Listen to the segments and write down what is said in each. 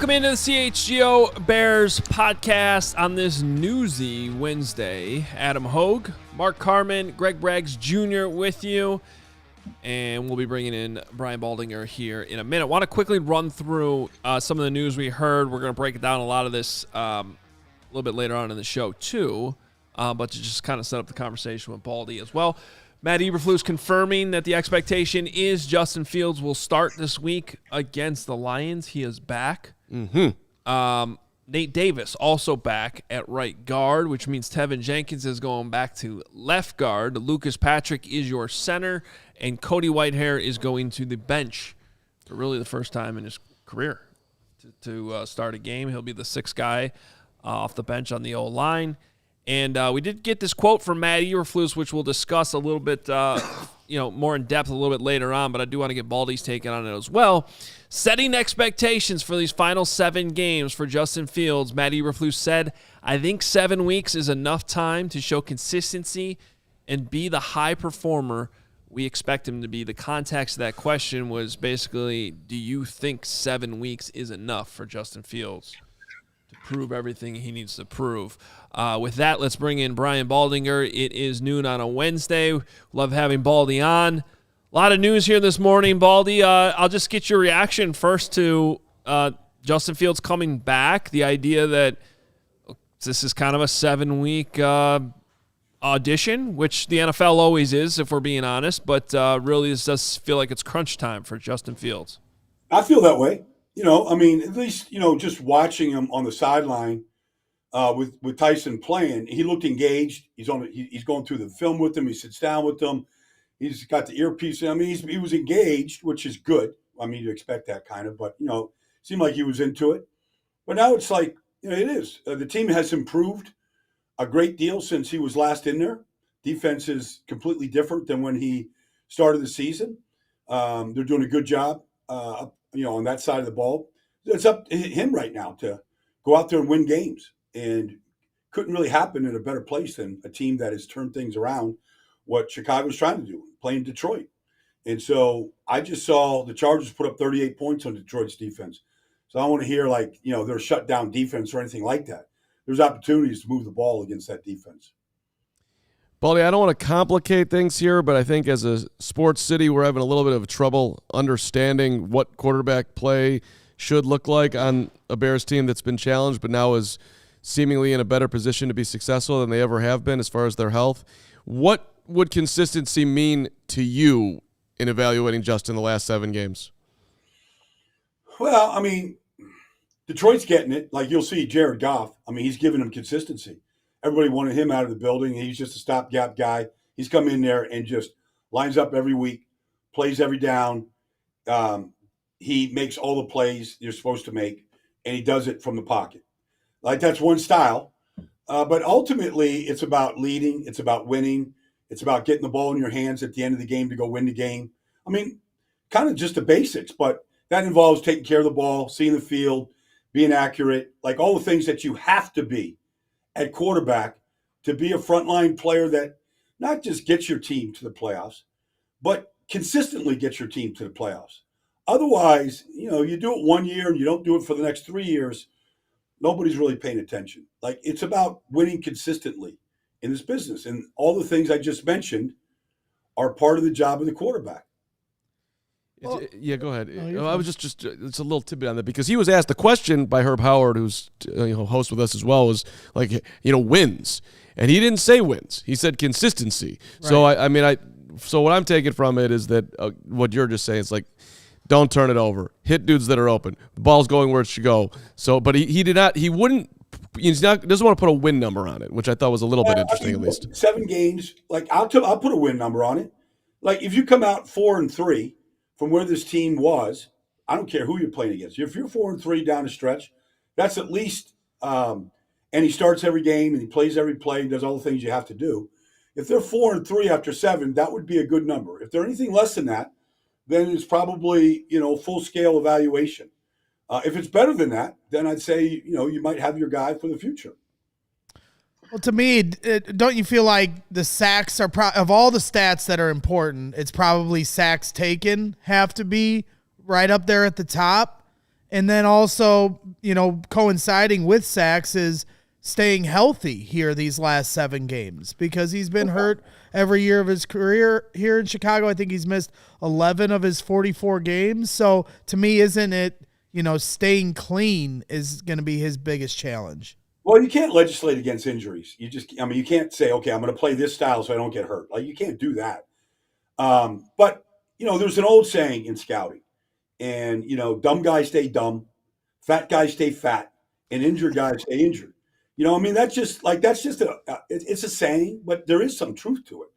Welcome into the CHGO Bears Podcast on this newsy Wednesday. Adam Hoge, Mark Carman, Greg Braggs Jr. with you. And we'll be bringing in Brian Baldinger here in a minute. I want to quickly run through some of the news we heard. We're going to break it down a lot of this a little bit later on in the show too, but to just kind of set up the conversation with Baldy as well. Matt Eberflus confirming that the expectation is Justin Fields will start this week against the Lions. He is back. Nate Davis also back at right guard, which means Tevin Jenkins is going back to left guard. Lucas Patrick is your center, and Cody Whitehair is going to the bench for really the first time in his career to start a game. He'll be the sixth guy off the bench on the O-line. And we did get this quote from Matt Eberflus, which we'll discuss a little bit, more in depth a little bit later on. But I do want to get Baldy's take on it as well. Setting expectations for these final 7 games for Justin Fields, Matt Eberflus said, "I think 7 weeks is enough time to show consistency and be the high performer we expect him to be." The context of that question was basically, do you think 7 weeks is enough for Justin Fields to prove everything he needs to prove? With that, let's bring in Brian Baldinger. It is noon on a Wednesday. Love having Baldy on. A lot of news here this morning, Baldy. I'll just get your reaction first to Justin Fields coming back. The idea that this is kind of a 7-week audition, which the NFL always is, if we're being honest. But really, this does feel like it's crunch time for Justin Fields. I feel that way. At least, just watching him on the sideline with Tyson playing, he looked engaged. He's going through the film with him. He sits down with them. He's got the earpiece. He was engaged, which is good. You expect that kind of, but, seemed like he was into it. But now it's like, it is. The team has improved a great deal since he was last in there. Defense is completely different than when he started the season. They're doing a good job, on that side of the ball. It's up to him right now to go out there and win games. And couldn't really happen in a better place than a team that has turned things around, what Chicago's trying to do, playing Detroit. And so I just saw the Chargers put up 38 points on Detroit's defense. So I don't want to hear they're shut down defense or anything like that. There's opportunities to move the ball against that defense. Baldy, I don't want to complicate things here, but I think as a sports city, we're having a little bit of trouble understanding what quarterback play should look like on a Bears team that's been challenged, but now is seemingly in a better position to be successful than they ever have been as far as their health. What would consistency mean to you in evaluating Justin the last 7 games? Well, Detroit's getting it. Like you'll see Jared Goff. He's giving them consistency. Everybody wanted him out of the building. He's just a stopgap guy. He's come in there and just lines up every week, plays every down. He makes all the plays you're supposed to make, and he does it from the pocket. That's one style. But ultimately, it's about leading. It's about winning. It's about getting the ball in your hands at the end of the game to go win the game. Kind of just the basics, but that involves taking care of the ball, seeing the field, being accurate, all the things that you have to be at quarterback to be a frontline player that not just gets your team to the playoffs, but consistently gets your team to the playoffs. Otherwise, you do it 1 year and you don't do it for the next 3 years, nobody's really paying attention. It's about winning consistently in this business. And all the things I just mentioned are part of the job of the quarterback. Well, yeah, go ahead. I was just it's a little tidbit on that because he was asked the question by Herb Howard, who's host with us as well, was wins, and he didn't say wins. He said consistency. Right. So what I'm taking from it is that what you're just saying is don't turn it over, hit dudes that are open, the ball's going where it should go. So, but he doesn't want to put a win number on it, which I thought was a little bit interesting at least. 7 games, I'll put a win number on it. If you come out 4-3. From where this team was, I don't care who you're playing against. If you're 4-3 down the stretch, that's at least and he starts every game and he plays every play and does all the things you have to do. If they're 4-3 after 7, that would be a good number. If they're anything less than that, then it's probably, full-scale evaluation. If it's better than that, then I'd say, you might have your guy for the future. Well, to me, don't you feel like the sacks are of all the stats that are important, it's probably sacks taken have to be right up there at the top. And then also, coinciding with sacks is staying healthy here these last 7 games because he's been hurt every year of his career here in Chicago. I think he's missed 11 of his 44 games. So to me, isn't it, staying clean is going to be his biggest challenge? Well, you can't legislate against injuries. You can't say, okay, I'm going to play this style so I don't get hurt. Like, you can't do that. But, there's an old saying in scouting, and, dumb guys stay dumb, fat guys stay fat, and injured guys stay injured. That's just it's a saying, but there is some truth to it.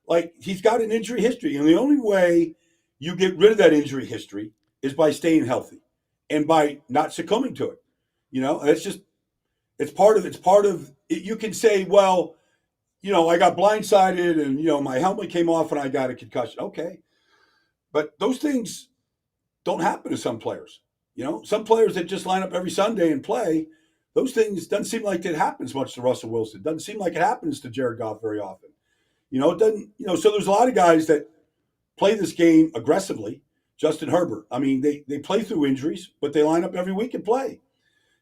Like, he's got an injury history, and the only way you get rid of that injury history is by staying healthy and by not succumbing to it. It's part of it. You can say, well, I got blindsided and, my helmet came off and I got a concussion. Okay. But those things don't happen to some players. Some players that just line up every Sunday and play, those things doesn't seem like it happens much to Russell Wilson. Doesn't seem like it happens to Jared Goff very often. It doesn't, so there's a lot of guys that play this game aggressively. Justin Herbert. I mean, they play through injuries, but they line up every week and play.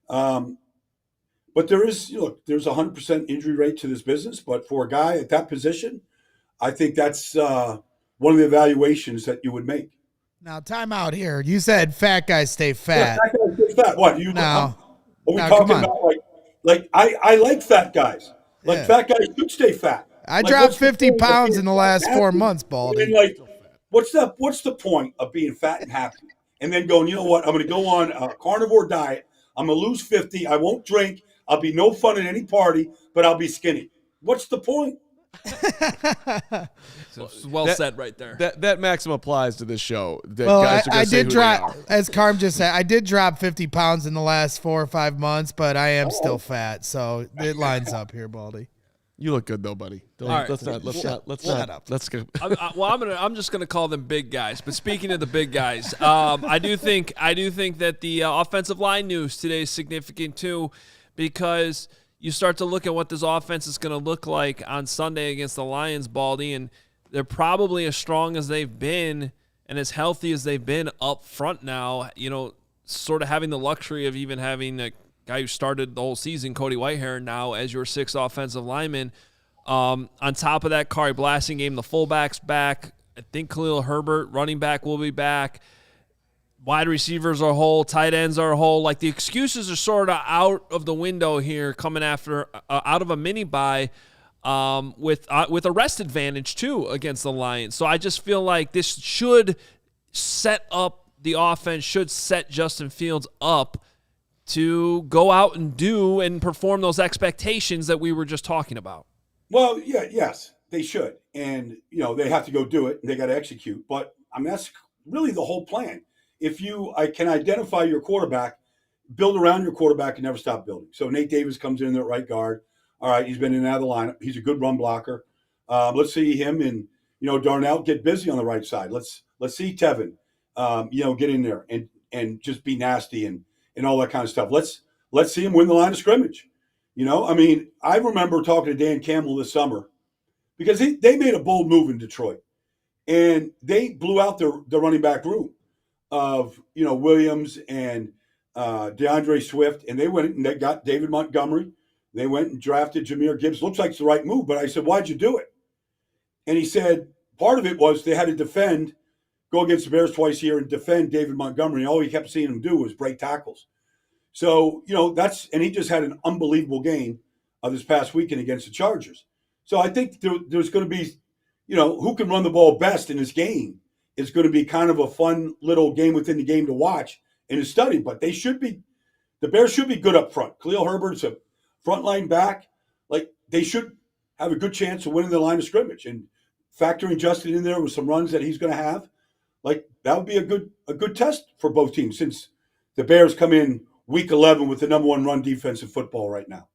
But there's a 100% injury rate to this business. But for a guy at that position, I think that's one of the evaluations that you would make. Now, time out here. You said fat guys stay fat. Yeah, fat guys stay fat. What? Are we now, talking about I like fat guys. Fat guys should stay fat. I dropped 50 pounds in the last 4 months, Baldy. What's the point of being fat and happy? And then going, you know what? I'm going to go on a carnivore diet. I'm going to lose 50. I won't drink. I'll be no fun at any party, but I'll be skinny. What's the point? Well said right there. That maxim applies to this show. I did drop, as Carm just said, I did drop 50 pounds in the last 4 or 5 months, but I am still fat. So it lines up here, Baldy. You look good though, buddy. Let's go. I'm just gonna call them big guys. But speaking of the big guys, I do think that the offensive line news today is significant too, because you start to look at what this offense is going to look like on Sunday against the Lions, Baldy, and they're probably as strong as they've been and as healthy as they've been up front now. Sort of having the luxury of even having a guy who started the whole season, Cody Whitehair, now as your 6th offensive lineman. On top of that, Kari Blasingame, the fullback's back. I think Khalil Herbert, running back, will be back. Wide receivers are whole, tight ends are whole. Like, the excuses are sort of out of the window here, coming after out of a mini bye with a rest advantage too against the Lions. So I just feel like this should set up the offense, should set Justin Fields up to go out and do and perform those expectations that we were just talking about. Well, yes, they should. And, they have to go do it and they got to execute. But, that's really the whole plan. If I can identify your quarterback, build around your quarterback and never stop building. So Nate Davis comes in at right guard. All right, he's been in and out of the lineup. He's a good run blocker. Let's see him and, Darnell get busy on the right side. Let's see Tevin, get in there and just be nasty and all that kind of stuff. Let's see him win the line of scrimmage. I remember talking to Dan Campbell this summer because they made a bold move in Detroit and they blew out the running back room of, Williams and DeAndre Swift, and they went and they got David Montgomery. They went and drafted Jahmyr Gibbs. Looks like it's the right move, but I said, why'd you do it? And he said, part of it was they had to go against the Bears twice a year and defend David Montgomery. And all he kept seeing him do was break tackles. So, and he just had an unbelievable game this past weekend against the Chargers. So I think there's going to be, who can run the ball best in this game is going to be kind of a fun little game within the game to watch and to study. But the Bears should be good up front. Khalil Herbert's a frontline back. Like, they should have a good chance of winning the line of scrimmage. And factoring Justin in there with some runs that he's going to have, like, that would be a good test for both teams since the Bears come in week 11 with the number 1 run defense in football right now.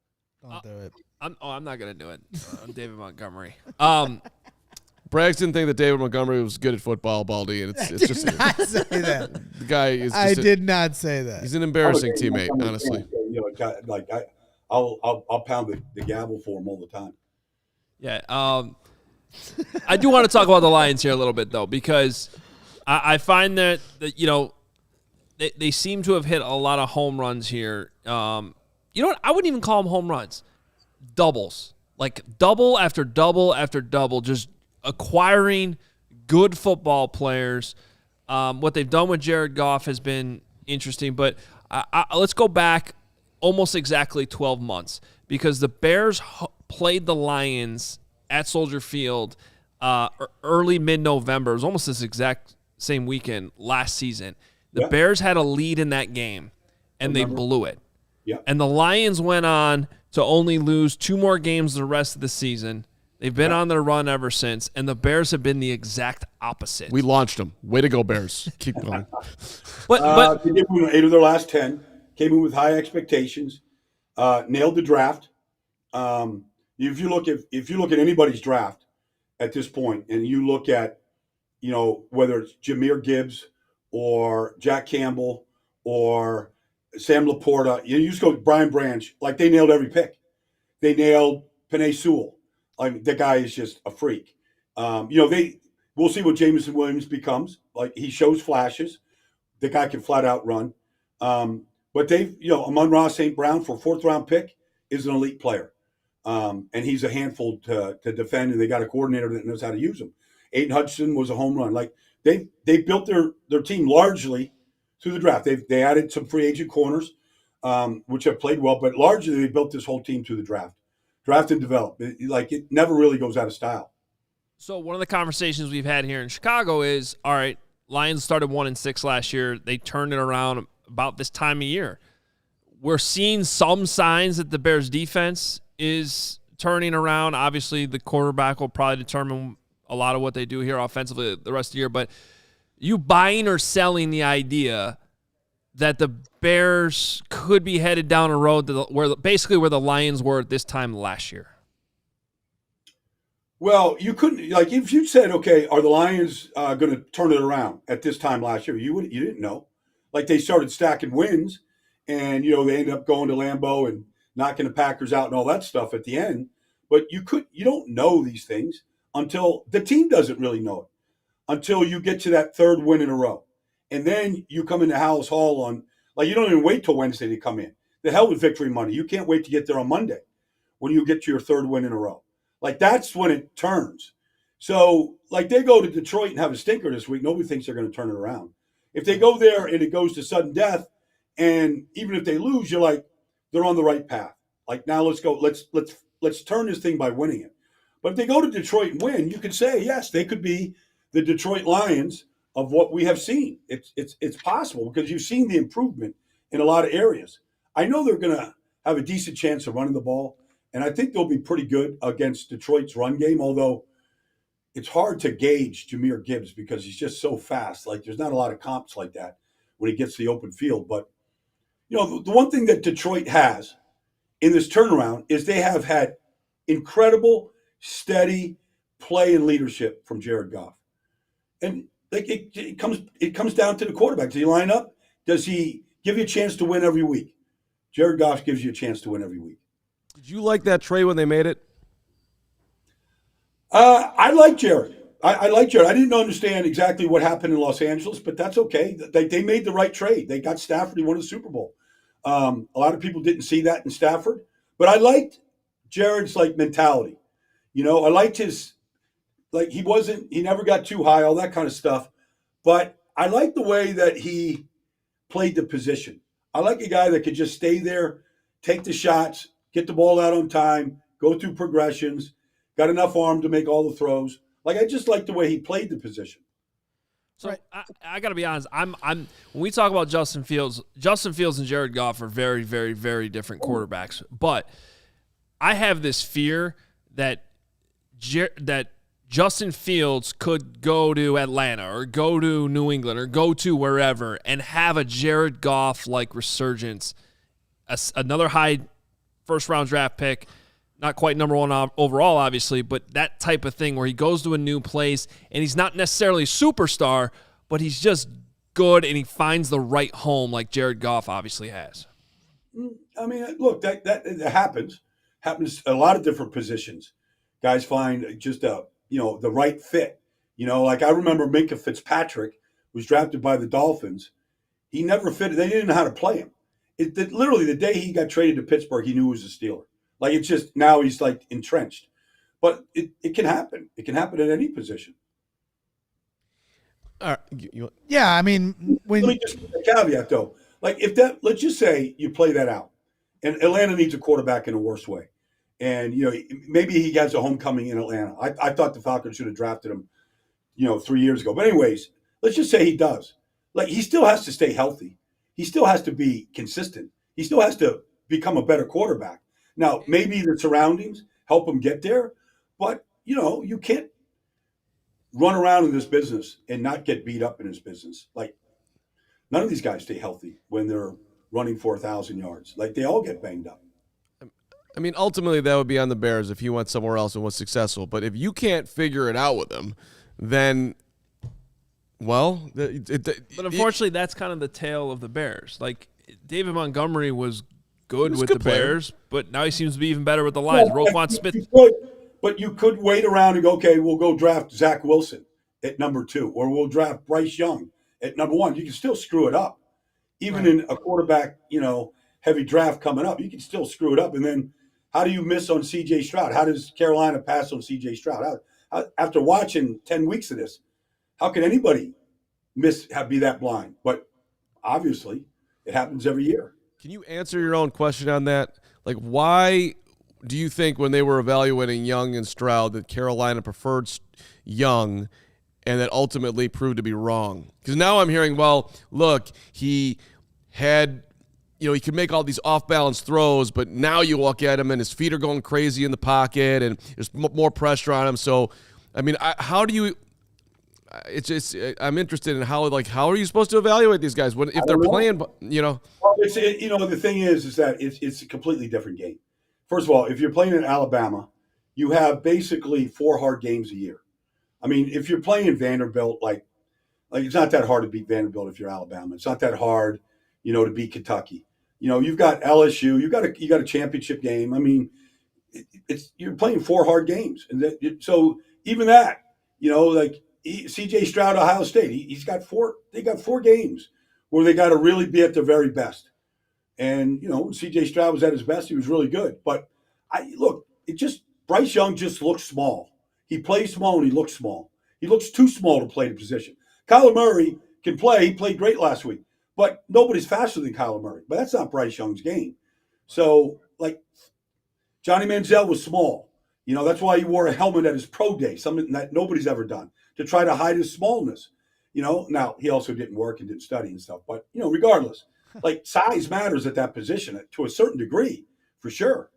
Don't do it. I'm not going to do it. David Montgomery. Braggs didn't think that David Montgomery was good at football, Baldy, and it's just not say that. The guy is. I did not say that. He's an embarrassing teammate, honestly. I'll pound the gavel for him all the time. Yeah. I do want to talk about the Lions here a little bit though, because I find that they seem to have hit a lot of home runs here. You know what? I wouldn't even call them home runs. Doubles. Like double after double after double, just acquiring good football players. What they've done with Jared Goff has been interesting, but let's go back almost exactly 12 months because the Bears played the Lions at Soldier Field early mid-November. It was almost this exact same weekend last season. The Bears had a lead in that game, and they blew it. Yeah. And the Lions went on to only lose 2 more games the rest of the season. They've been on their run ever since, and the Bears have been the exact opposite. We launched them. Way to go, Bears. Keep going. But they did win 8 of their last 10. Came in with high expectations. Nailed the draft. If you look at anybody's draft at this point, and you look at, whether it's Jahmyr Gibbs or Jack Campbell or Sam Laporta, you just go with Brian Branch, like they nailed every pick. They nailed Penei Sewell. I mean, the guy is just a freak. We'll see what Jameson Williams becomes. Like, he shows flashes. The guy can flat out run. But Amon-Ra St. Brown for a 4th-round pick is an elite player. And he's a handful to defend, and they got a coordinator that knows how to use him. Aiden Hudson was a home run. Like, they built their team largely through the draft. They added some free agent corners, which have played well, but largely they built this whole team through the draft. Draft and develop. It never really goes out of style. So one of the conversations we've had here in Chicago is, all right, Lions started 1-6 last year. They turned it around about this time of year. We're seeing some signs that the Bears defense is turning around. Obviously, the quarterback will probably determine a lot of what they do here offensively the rest of the year. But you buying or selling the idea that the Bears could be headed down a road where the Lions were at this time last year? Well, you couldn't, if you said, okay, are the Lions going to turn it around at this time last year? You didn't know. Like, they started stacking wins, and they ended up going to Lambeau and knocking the Packers out and all that stuff at the end. But you don't know these things until the team doesn't really know it, until you get to that 3rd win in a row. And then you come into Halas Hall you don't even wait till Wednesday to come in. The hell with victory money. You can't wait to get there on Monday when you get to your 3rd win in a row. That's when it turns. So, they go to Detroit and have a stinker this week. Nobody thinks they're going to turn it around. If they go there and it goes to sudden death, and even if they lose, you're like, they're on the right path. Now let's go. Let's turn this thing by winning it. But if they go to Detroit and win, you could say, yes, they could be the Detroit Lions of what we have seen. It's possible because you've seen the improvement in a lot of areas. I know they're going to have a decent chance of running the ball, and I think they'll be pretty good against Detroit's run game, although it's hard to gauge Jahmyr Gibbs because he's just so fast. There's not a lot of comps like that when he gets to the open field. But, the one thing that Detroit has in this turnaround is they have had incredible, steady play and leadership from Jared Goff. And it comes down to the quarterback. Does he line up? Does he give you a chance to win every week? Jared Goff gives you a chance to win every week. Did you like that trade when they made it? I like Jared. I like Jared. I didn't understand exactly what happened in Los Angeles, but that's okay. They made the right trade. They got Stafford. He won the Super Bowl. A lot of people didn't see that in Stafford, but I liked Jared's mentality. I liked his he never got too high, all that kind of stuff. But I like the way that he played the position. I like a guy that could just stay there, take the shots, get the ball out on time, go through progressions, got enough arm to make all the throws. I just like the way he played the position. So I got to be honest. I'm when we talk about Justin Fields and Jared Goff are very, very, very different quarterbacks. But I have this fear that Justin Fields could go to Atlanta or go to New England or go to wherever and have a Jared Goff-like resurgence, another high first-round draft pick, not quite number 1 overall, obviously, but that type of thing where he goes to a new place and he's not necessarily a superstar, but he's just good and he finds the right home like Jared Goff obviously has. I mean, look, that happens. Happens a lot of different positions. Guys find just the right fit. I remember Minkah Fitzpatrick was drafted by the Dolphins, He never fit. They didn't know how to play him. Literally, the day he got traded to Pittsburgh, he knew he was a Steeler. Like, it's just now he's like entrenched. But it can happen. It can happen at any position. All right. Yeah, I mean, Let me just put a caveat, though. Like, let's just say you play that out, and Atlanta needs a quarterback in a worse way. And, maybe he has a homecoming in Atlanta. I thought the Falcons should have drafted him, 3 years ago. But anyways, let's just say he does. Like, he still has to stay healthy. He still has to be consistent. He still has to become a better quarterback. Now, maybe the surroundings help him get there, but, you can't run around in this business and not get beat up in this business. Like, none of these guys stay healthy when they're running 4,000 yards. Like, they all get banged up. I mean, ultimately, that would be on the Bears if he went somewhere else and was successful. But if you can't figure it out with him, then, well, but unfortunately, that's kind of the tale of the Bears. Like, David Montgomery was good with the Bears, but now he seems to be even better with the Lions. Roquan Smith. But you could wait around and go, okay, we'll go draft Zach Wilson at number 2, or we'll draft Bryce Young at number 1. You can still screw it up. Even in a quarterback, heavy draft coming up, you can still screw it up. And then how do you miss on C.J. Stroud? How does Carolina pass on C.J. Stroud? After watching 10 weeks of this, how can anybody be that blind? But obviously, it happens every year. Can you answer your own question on that? Like, why do you think when they were evaluating Young and Stroud that Carolina preferred Young and that ultimately proved to be wrong? Because now I'm hearing, well, look, he had, he could make all these off-balance throws, but now you look at him and his feet are going crazy in the pocket and there's more pressure on him. So, I mean, how do you – I'm interested in how are you supposed to evaluate these guys if they're playing, Well, the thing is that it's a completely different game. First of all, if you're playing in Alabama, you have basically 4 hard games a year. I mean, if you're playing Vanderbilt, like it's not that hard to beat Vanderbilt if you're Alabama. It's not that hard, to beat Kentucky. You've got LSU, you got a championship game. I mean, you're playing 4 hard games, and so even that, C.J. Stroud, Ohio State, he's got 4. They got 4 games where they got to really be at their very best. And when C.J. Stroud was at his best, he was really good. But Bryce Young just looks small. He plays small and he looks small. He looks too small to play the position. Kyler Murray can play. He played great last week. But nobody's faster than Kyler Murray. But that's not Bryce Young's game. So, Johnny Manziel was small. That's why he wore a helmet at his pro day, something that nobody's ever done, to try to hide his smallness. Now he also didn't work and didn't study and stuff. But, regardless, size matters at that position to a certain degree, for sure.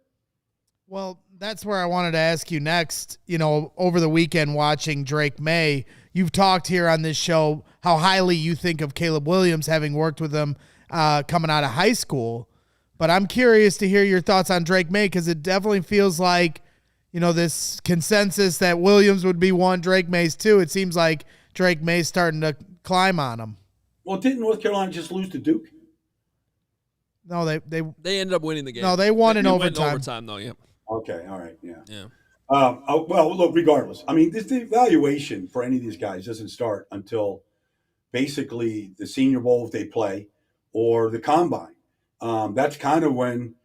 Well, that's where I wanted to ask you next. Over the weekend watching Drake May, you've talked here on this show how highly you think of Caleb Williams, having worked with him coming out of high school. But I'm curious to hear your thoughts on Drake May, because it definitely feels like, this consensus that Williams would be 1, Drake May's 2. It seems like Drake May's starting to climb on him. Well, didn't North Carolina just lose to Duke? No, they ended up winning the game. No, they won in overtime. Went in overtime, though, yeah. Okay, all right, yeah. Yeah. Well, look, regardless, I mean, the evaluation for any of these guys doesn't start until basically the Senior Bowl if they play, or the Combine. That's kind of when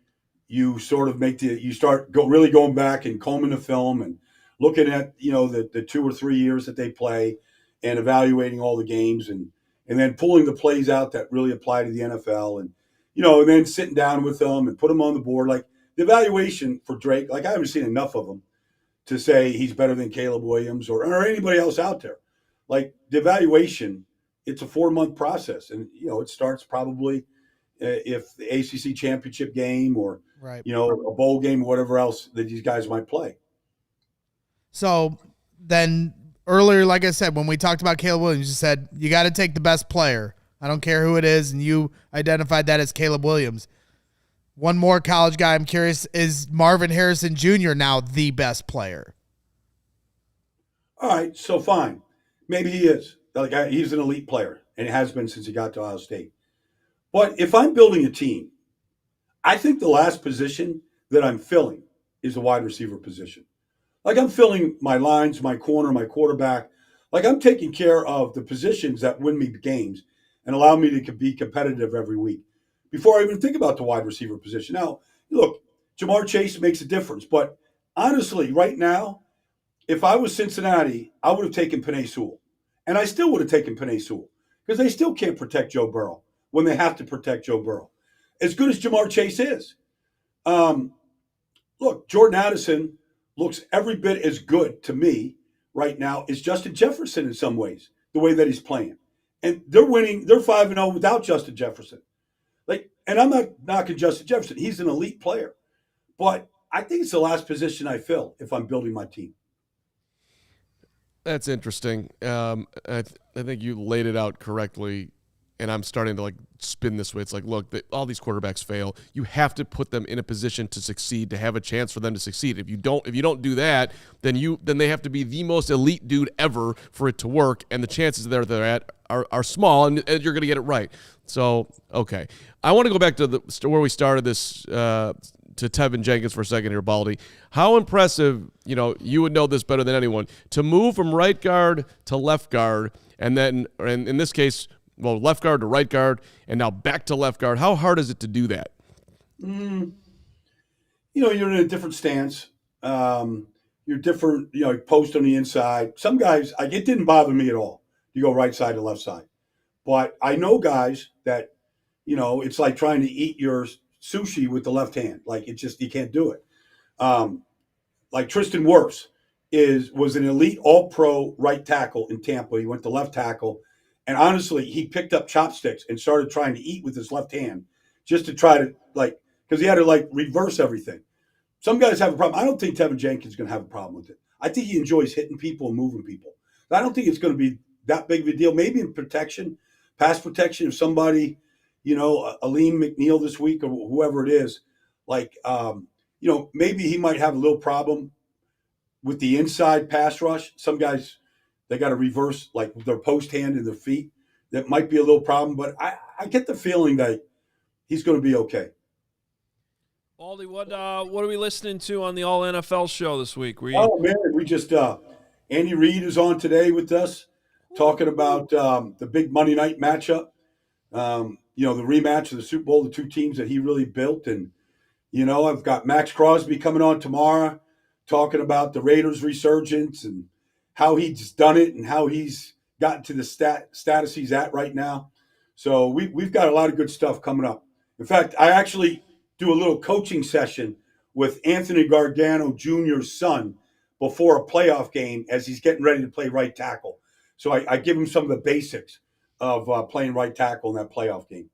you sort of really going back and combing the film and looking at the 2 or 3 years that they play and evaluating all the games and then pulling the plays out that really apply to the NFL and and then sitting down with them and put them on the board. Like, the evaluation for Drake, I haven't seen enough of them to say he's better than Caleb Williams or anybody else out there. Like, the evaluation, it's a 4-month process, and it starts probably if the ACC championship game or right. A bowl game or whatever else that these guys might play. So then earlier, like I said, when we talked about Caleb Williams, you said you got to take the best player. I don't care who it is, and you identified that as Caleb Williams. One more college guy I'm curious, is Marvin Harrison Jr. now the best player? All right, so fine. Maybe he is. He's an elite player, and has been since he got to Ohio State. But if I'm building a team, I think the last position that I'm filling is the wide receiver position. I'm filling my lines, my corner, my quarterback. I'm taking care of the positions that win me games. and allow me to be competitive every week before I even think about the wide receiver position. Now, look, Jamar Chase makes a difference, but honestly, right now, if I was Cincinnati, I would have taken Penei Sewell. And I still would have taken Penei Sewell because they still can't protect Joe Burrow when they have to protect Joe Burrow. As good as Jamar Chase is. Look, Jordan Addison looks every bit as good to me right now as Justin Jefferson in some ways, the way that he's playing. And they're winning. They're 5-0 without Justin Jefferson. And I'm not knocking Justin Jefferson. He's an elite player. But I think it's the last position I fill if I'm building my team. That's interesting. I think you laid it out correctly, and I'm starting to spin this way. It's like, look, all these quarterbacks fail. You have to put them in a position to succeed, to have a chance for them to succeed. If you don't do that, then they have to be the most elite dude ever for it to work, and the chances they're at are small, and you're going to get it right. So, okay. I want to go back to where we started this to Tevin Jenkins for a second here, Baldy. How impressive, you would know this better than anyone, to move from right guard to left guard, and then, and in this case, left guard to right guard, and now back to left guard. How hard is it to do that? You're in a different stance. You're different, post on the inside. Some guys, it didn't bother me at all. You go right side to left side. But I know guys that, it's like trying to eat your sushi with the left hand. You can't do it. Like Tristan Wirfs was an elite all-pro right tackle in Tampa. He went to left tackle. And honestly, he picked up chopsticks and started trying to eat with his left hand just to try to, because he had to, reverse everything. Some guys have a problem. I don't think Tevin Jenkins is going to have a problem with it. I think he enjoys hitting people and moving people. I don't think it's going to be that big of a deal. Maybe in protection, pass protection, if somebody, Aleem McNeil this week or whoever it is, maybe he might have a little problem with the inside pass rush. Some guys, they got to reverse their post hand and their feet. That might be a little problem, but I get the feeling that he's going to be okay. Baldy, what are we listening to on the All NFL show this week? Oh man, we just Andy Reid is on today with us, talking about the big Monday night matchup. The rematch of the Super Bowl, the two teams that he really built, and I've got Max Crosby coming on tomorrow, talking about the Raiders' resurgence and how he's done it and how he's gotten to the status he's at right now. So we've got a lot of good stuff coming up. In fact, I actually do a little coaching session with Anthony Gargano Jr.'s son before a playoff game as he's getting ready to play right tackle. So I give him some of the basics of playing right tackle in that playoff game.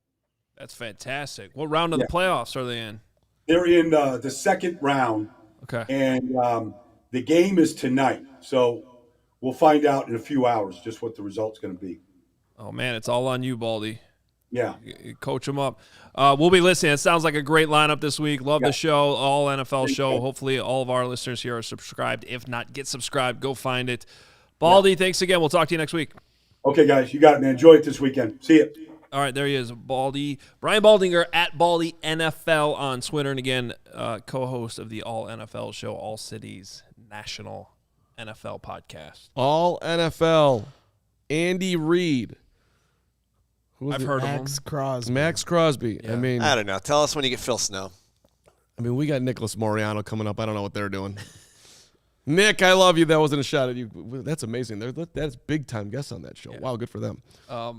That's fantastic. What round of the playoffs are they in? They're in the second round. Okay. And the game is tonight. So we'll find out in a few hours just what the result's going to be. Oh, man, it's all on you, Baldy. Yeah. You coach them up. We'll be listening. It sounds like a great lineup this week. Love the show, All NFL show. Hopefully all of our listeners here are subscribed. If not, get subscribed. Go find it. Baldy, thanks again. We'll talk to you next week. Okay, guys. You got it, man. Enjoy it this weekend. See you. All right, there he is, Baldy. Brian Baldinger at Baldy NFL on Twitter. And again, co-host of the All NFL show, All City's national NFL podcast. All NFL. Andy Reid. I've heard Max of him. Crosby. Max Crosby. Yeah. I don't know. Tell us when you get Phil Snow. We got Nicholas Moriano coming up. I don't know what they're doing. Nick, I love you. That wasn't a shot at you. That's amazing. That's big-time guests on that show. Yeah. Wow, good for them. Are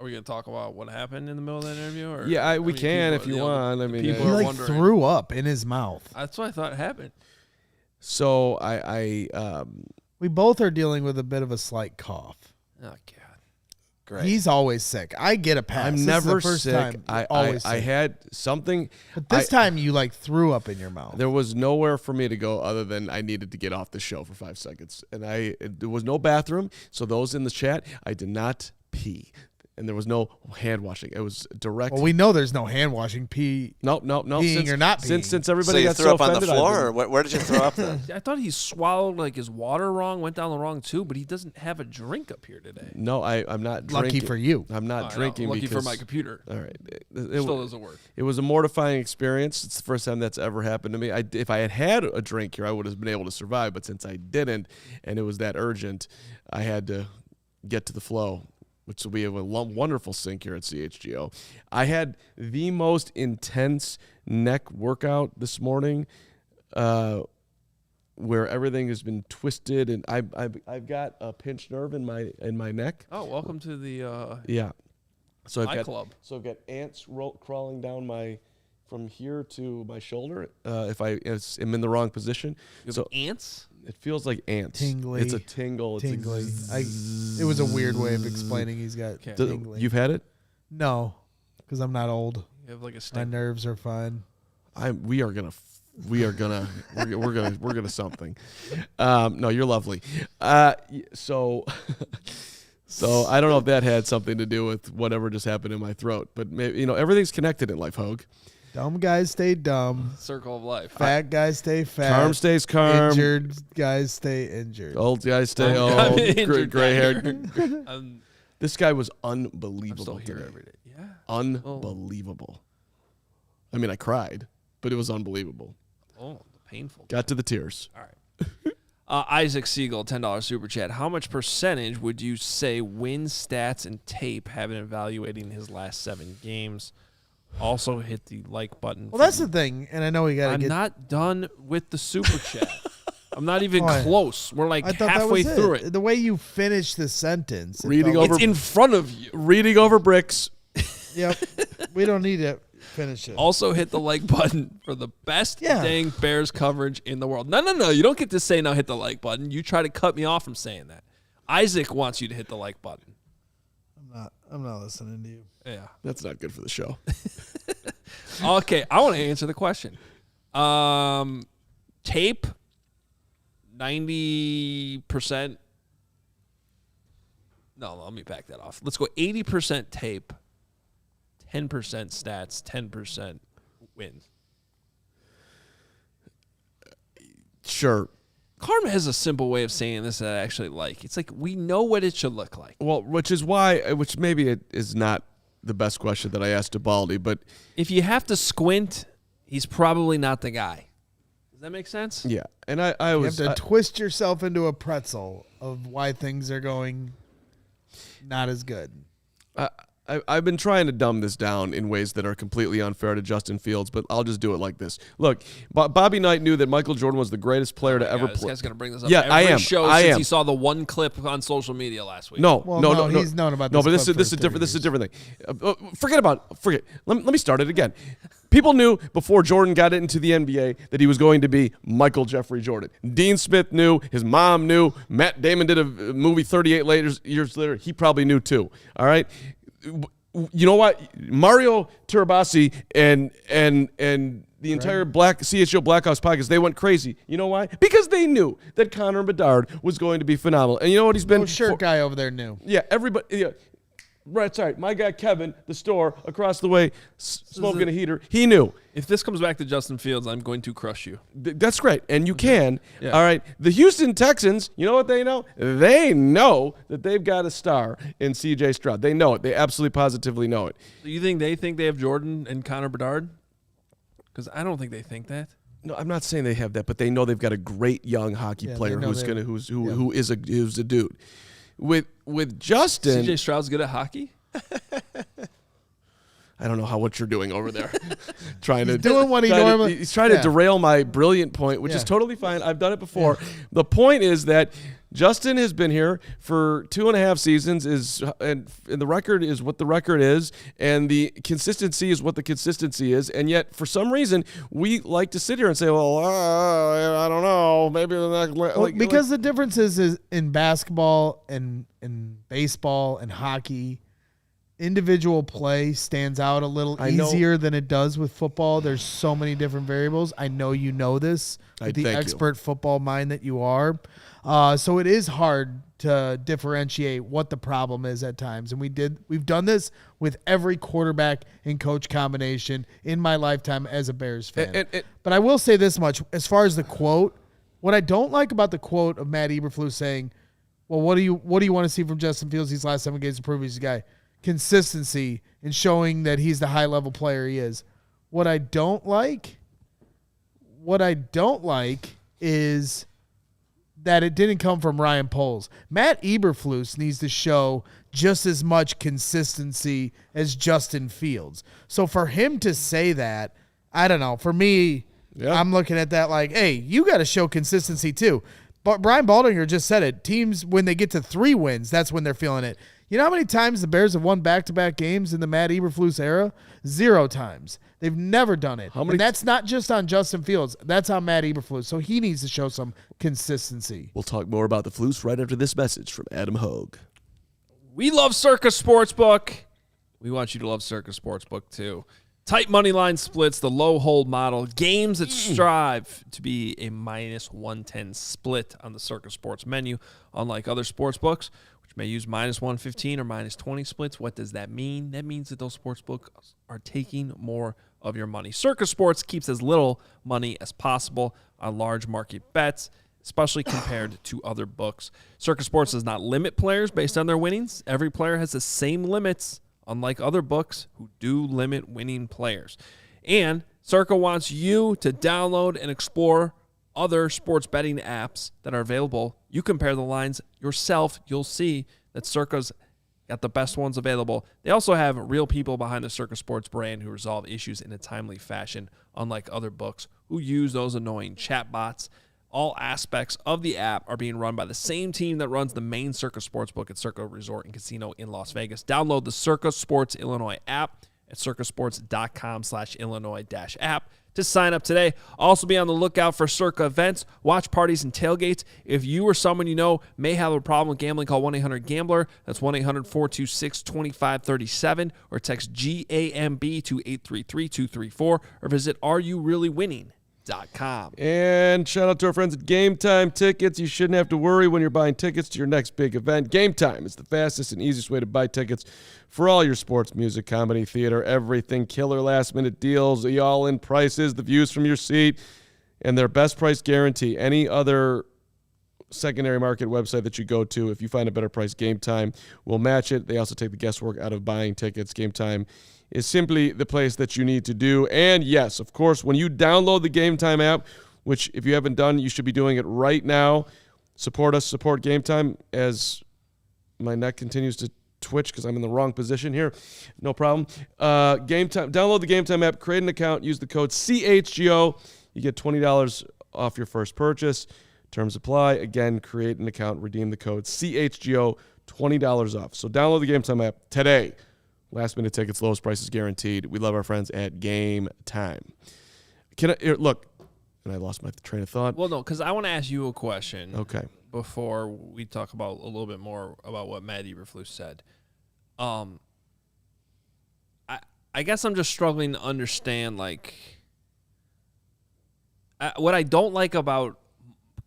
we going to talk about what happened in the middle of that interview? Or, yeah, we can if you want. People he are wondering. Threw up in his mouth. That's what I thought happened. So we both are dealing with a bit of a slight cough. Oh, God. Great. He's always sick. I get a pass. I'm this never is the first sick. Time I had something. But this time you threw up in your mouth. There was nowhere for me to go other than I needed to get off the show for 5 seconds. And there was no bathroom. So those in the chat, I did not pee. And there was no hand washing. It was direct. Well, we know there's no hand washing. No. Peeing or not peeing. Since everybody so you got threw so up on the offended, floor, or where did you throw up then? I thought he swallowed his water wrong, went down the wrong tube, but he doesn't have a drink up here today. No, I'm not drinking. Lucky for you. I'm not drinking lucky because for my computer. All right. It still doesn't work. It was a mortifying experience. It's the first time that's ever happened to me. If I had a drink here, I would have been able to survive. But since I didn't, and it was that urgent, I had to get to the flow. which we have a wonderful sink here at CHGO. I had the most intense neck workout this morning, where everything has been twisted, and I've got a pinched nerve in my neck. Oh, welcome to the Yeah. So my club. So I've got ants crawling down from here to my shoulder. If I'm in the wrong position. So ants. It feels like ants. Tingly. It's a tingle. Tingly. It was a weird way of explaining he's got tingly. You've had it? No, because I'm not old. You have like a My nerves are fine. We're gonna something. No, you're lovely. So I don't know if that had something to do with whatever just happened in my throat, but maybe, everything's connected in life, Hoge. Dumb guys stay dumb. Circle of life. Fat guys stay fat. Carm stays carm. Injured guys stay injured. Old guys stay old. Gray haired. This guy was unbelievable. I'm still here today. every day. Yeah. Unbelievable. I mean, I cried, but it was unbelievable. Oh, painful. Got to the tears. All right. Isaac Siegel, $10 super chat. How much percentage would you say wins, stats, and tape have been evaluating his last 7 games? Also hit the like button. Well, that's the thing, and I know we got to I'm get... not done with the super chat. I'm not even close. We're like halfway through it. The way you finish the sentence. It's in front of you. Reading over bricks. Yep. We don't need to finish it. Also hit the like button for the best dang Bears coverage in the world. No. You don't get to say now hit the like button. You try to cut me off from saying that. Isaac wants you to hit the like button. I'm not listening to you. Yeah. That's not good for the show. Okay, I want to answer the question. Tape, 90%. No, let me back that off. Let's go 80% tape, 10% stats, 10% wins. Sure. Carman has a simple way of saying this that I actually like. It's like we know what it should look like. Well, which maybe it is not the best question that I asked to Baldy, but if you have to squint, he's probably not the guy. Does that make sense? yeah. And I You have to twist yourself into a pretzel of why things are going not as good. I've been trying to dumb this down in ways that are completely unfair to Justin Fields, but I'll just do it like this. Look, Bobby Knight knew that Michael Jordan was the greatest player to ever play. This guy's going to bring this up every show since he saw the one clip on social media last week. No. He's known about this. No, but this is a different thing. Forget. Let me start it again. People knew before Jordan got into the NBA that he was going to be Michael Jeffrey Jordan. Dean Smith knew. His mom knew. Matt Damon did a movie 38 years later. He probably knew too. All right. You know what? Mario Turabasi and the entire CHGO Blackhawks podcast, they went crazy. You know why? Because they knew that Connor Bedard was going to be phenomenal. And you know what he's been? No shirt guy over there knew. Yeah, everybody. Yeah. Right, sorry. My guy Kevin, the store across the way, smoking a heater. He knew. If this comes back to Justin Fields, I'm going to crush you. That's great, and you can. Yeah. All right. The Houston Texans, you know what they know? They know that they've got a star in C.J. Stroud. They know it. They absolutely positively know it. Do you think they have Jordan and Connor Bedard? Because I don't think they think that. No, I'm not saying they have that, but they know they've got a great young hockey player who is a dude. With Justin, C.J. Stroud's good at hockey. I don't know what you're doing over there. He's trying to derail my brilliant point, which is totally fine. I've done it before. Yeah. The point is that Justin has been here for 2.5 seasons, and the record is what the record is, and the consistency is what the consistency is, and yet for some reason we like to sit here and say, well, I don't know, maybe because the difference is in basketball and in baseball and hockey. Individual play stands out a little easier than it does with football. There's so many different variables. I know you know this with the expert football mind that you are. So it is hard to differentiate what the problem is at times. And we've done this with every quarterback and coach combination in my lifetime as a Bears fan. But I will say this much, as far as the quote, what I don't like about the quote of Matt Eberflus saying, well, what do you want to see from Justin Fields these last 7 games to prove he's a guy? Consistency in showing that he's the high-level player he is. What I don't like is that it didn't come from Ryan Poles. Matt Eberflus needs to show just as much consistency as Justin Fields. So for him to say that, I don't know. For me, I'm looking at that like, hey, you got to show consistency too. But Brian Baldinger just said it. Teams, when they get to 3 wins, that's when they're feeling it. You know how many times the Bears have won back-to-back games in the Matt Eberflus era? 0 times. They've never done it. And that's not just on Justin Fields. That's on Matt Eberflus. So he needs to show some consistency. We'll talk more about the Flus right after this message from Adam Hoge. We love Circa Sportsbook. We want you to love Circa Sportsbook too. Tight money line splits, the low hold model, games that strive to be a -110 split on the Circa Sports menu. Unlike other sports books, which may use -115 or -20 splits, what does that mean? That means that those sports books are taking more of your money. Circa Sports keeps as little money as possible on large market bets, especially compared to other books. Circa Sports does not limit players based on their winnings. Every player has the same limits, unlike other books who do limit winning players. And Circa wants you to download and explore other sports betting apps that are available. You compare the lines yourself. You'll see that Circa's got the best ones available. They also have real people behind the Circa Sports brand who resolve issues in a timely fashion, unlike other books who use those annoying chatbots. All aspects of the app are being run by the same team that runs the main Circa Sportsbook at Circa Resort and Casino in Las Vegas. Download the Circa Sports Illinois app at circasports.com/Illinois-app to sign up today. Also be on the lookout for Circa events, watch parties, and tailgates. If you or someone you know may have a problem with gambling, call 1-800-GAMBLER. That's 1-800-426-2537 or text GAMB to 833-234 or visit areyourreallywinning.com. And shout out to our friends at Game Time Tickets. You shouldn't have to worry when you're buying tickets to your next big event. Game Time is the fastest and easiest way to buy tickets for all your sports, music, comedy, theater, everything. Killer last-minute deals, the all-in prices, the views from your seat, and their best price guarantee. Any other secondary market website that you go to, if you find a better price, Game Time will match it. They also take the guesswork out of buying tickets. Game Time is simply the place that you need to do. And yes, of course, when you download the Game Time app, which if you haven't done, you should be doing it right now. Support us, support Game Time, as my neck continues to twitch because I'm in the wrong position here. No problem. Game Time. Download the Game Time app, create an account, use the code CHGO. You get $20 off your first purchase. Terms apply. Again, create an account, redeem the code CHGO, $20 off. So download the Game Time app today. Last minute tickets, lowest prices guaranteed. We love our friends at Game Time. Look, and I lost my train of thought. Well, no, because I want to ask you a question. Okay. Before we talk about a little bit more about what Matt Eberflus said. I guess I'm just struggling to understand, like, what I don't like about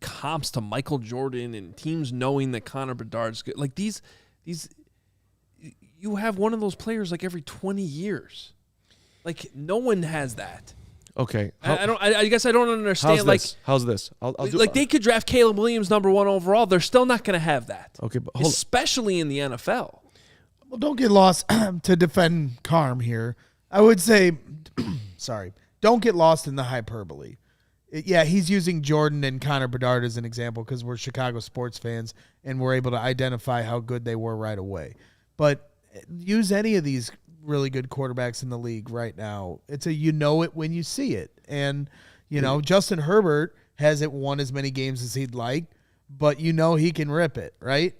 comps to Michael Jordan and teams knowing that Connor Bedard's good. Like, these you have one of those players like every 20 years. Like, no one has that. Okay. I guess I don't understand. How's this? I'll do, they could draft Caleb Williams #1 overall. They're still not going to have that. Okay, but especially in the NFL. Well, don't get lost to defend Carm here. I would say, sorry, don't get lost in the hyperbole. Yeah, he's using Jordan and Connor Bedard as an example because we're Chicago sports fans and we're able to identify how good they were right away. But use any of these really good quarterbacks in the league right now. It's you know it when you see it. And, Justin Herbert hasn't won as many games as he'd like, but he can rip it, right?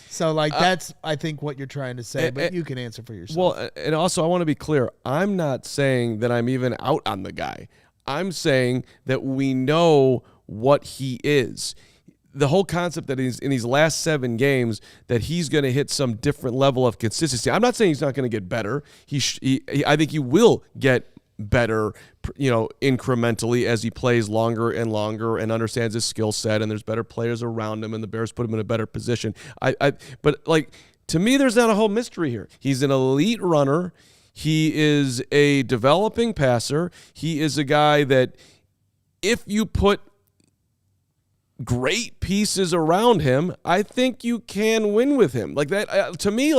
So, that's, I think, what you're trying to say, but you can answer for yourself. Well, and also, I want to be clear. I'm not saying that I'm even out on the guy. I'm saying that we know what he is. The whole concept that he's in these last 7 games that he's going to hit some different level of consistency. I'm not saying he's not going to get better. I think he will get better, incrementally as he plays longer and longer and understands his skill set. And there's better players around him, and the Bears put him in a better position. But to me, there's not a whole mystery here. He's an elite runner. He is a developing passer. He is a guy that, if you put great pieces around him, I think you can win with him. Like that, to me,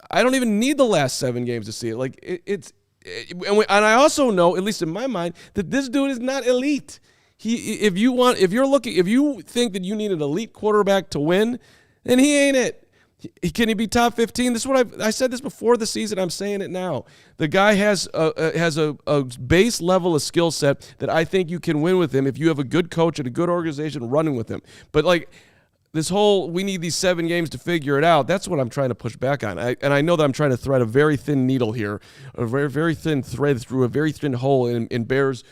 I don't even need the last 7 games to see it. And I also know, at least in my mind, that this dude is not elite. If you think that you need an elite quarterback to win, then he ain't it. Can he be top 15? This is what I said this before the season. I'm saying it now. The guy has a base level of skill set that I think you can win with him if you have a good coach and a good organization running with him. But like this whole, we need these 7 games to figure it out. That's what I'm trying to push back on. And I know that I'm trying to thread a very thin needle here, a very, very thin thread through a very thin hole in Bears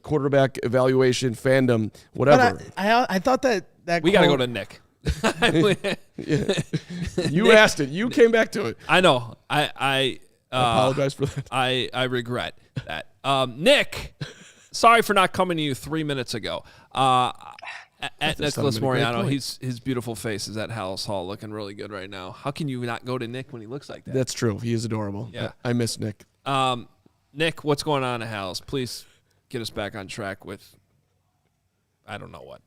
quarterback evaluation fandom, whatever. But I thought that we got to go to Nick. You asked it. You came back to it. I know. I apologize for that. I regret that. Nick, sorry for not coming to you 3 minutes ago. At Nicholas Moriano, his beautiful face is at Halas Hall, looking really good right now. How can you not go to Nick when he looks like that? That's true. He is adorable. Yeah, I miss Nick. Nick, what's going on at Halas? Please get us back on track with I don't know what.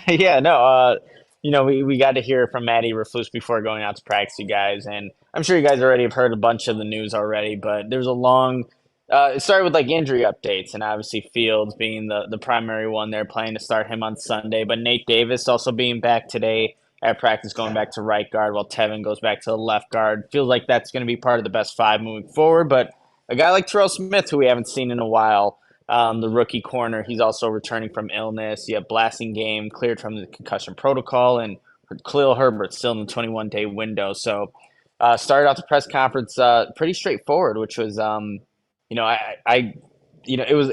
Yeah, no, we got to hear from Matt Eberflus before going out to practice, you guys, and I'm sure you guys already have heard a bunch of the news already, but there's a long it started with like injury updates, and obviously Fields being the primary one. They're planning to start him on Sunday, but Nate Davis also being back today at practice, going back to right guard, while Tevin goes back to the left guard. Feels like that's going to be part of the best 5 moving forward, but a guy like Terrell Smith, who we haven't seen in a while, the rookie corner, he's also returning from illness. You have Blasting Game cleared from the concussion protocol, and Khalil Herbert still in the 21-day window. So started off the press conference pretty straightforward, which was, it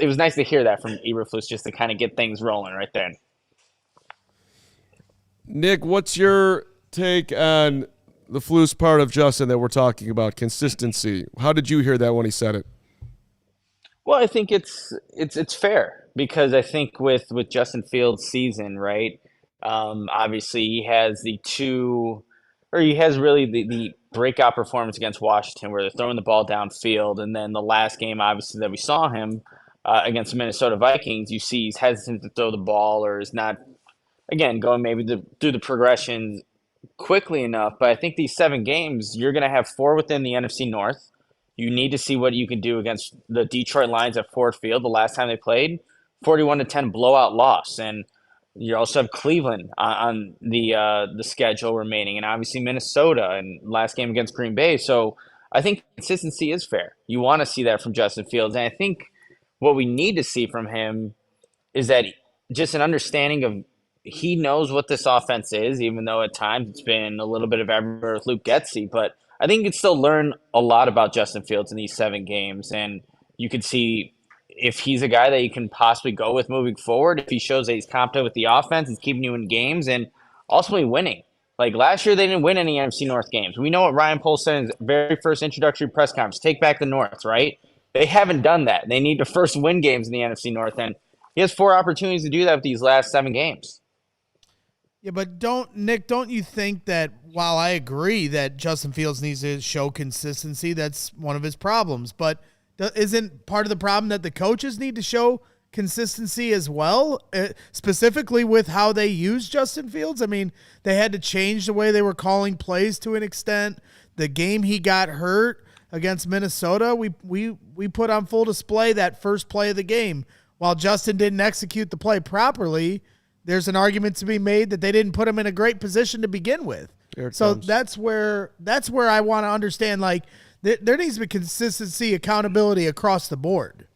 was nice to hear that from Eberflus just to kind of get things rolling right there. Nick, what's your take on the Flus part of Justin that we're talking about, consistency? How did you hear that when he said it? Well, I think it's fair because I think with Justin Fields' season, right? Obviously, he has the breakout performance against Washington where they're throwing the ball downfield, and then the last game, obviously, that we saw him against the Minnesota Vikings, you see he's hesitant to throw the ball or is not, again, going maybe through the progressions quickly enough. But I think these 7 games, you're going to have 4 within the NFC North. You need to see what you can do against the Detroit Lions at Ford Field. The last time they played, 41-10 blowout loss. And you also have Cleveland on the schedule remaining, and obviously Minnesota and last game against Green Bay. So I think consistency is fair. You want to see that from Justin Fields. And I think what we need to see from him is that just an understanding of he knows what this offense is, even though at times it's been a little bit of everywhere with Luke Getsy. But I think you can still learn a lot about Justin Fields in these 7 games, and you can see if he's a guy that you can possibly go with moving forward, if he shows that he's competent with the offense, he's keeping you in games, and ultimately winning. Like last year, they didn't win any NFC North games. We know what Ryan Poles said in his very first introductory press conference, take back the North, right? They haven't done that. They need to first win games in the NFC North, and he has 4 opportunities to do that with these last 7 games. Yeah, but don't you think that while I agree that Justin Fields needs to show consistency, that's one of his problems, but isn't part of the problem that the coaches need to show consistency as well, specifically with how they use Justin Fields? I mean, they had to change the way they were calling plays to an extent. The game he got hurt against Minnesota, we put on full display that first play of the game. While Justin didn't execute the play properly, there's an argument to be made that they didn't put him in a great position to begin with. So that's where I want to understand, like, there needs to be consistency, accountability across the board.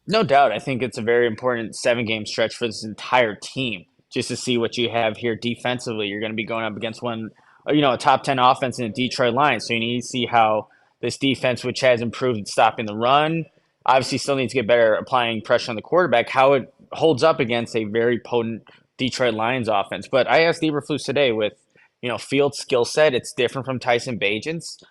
No doubt. I think it's a very important 7-game stretch for this entire team just to see what you have here defensively. You're going to be going up against a top 10 offense in the Detroit Lions. So you need to see how this defense, which has improved at stopping the run, obviously still needs to get better applying pressure on the quarterback, how it holds up against a very potent Detroit Lions offense. But I asked Eberflus today with, Fields' skill set, it's different from Tyson Bagent's.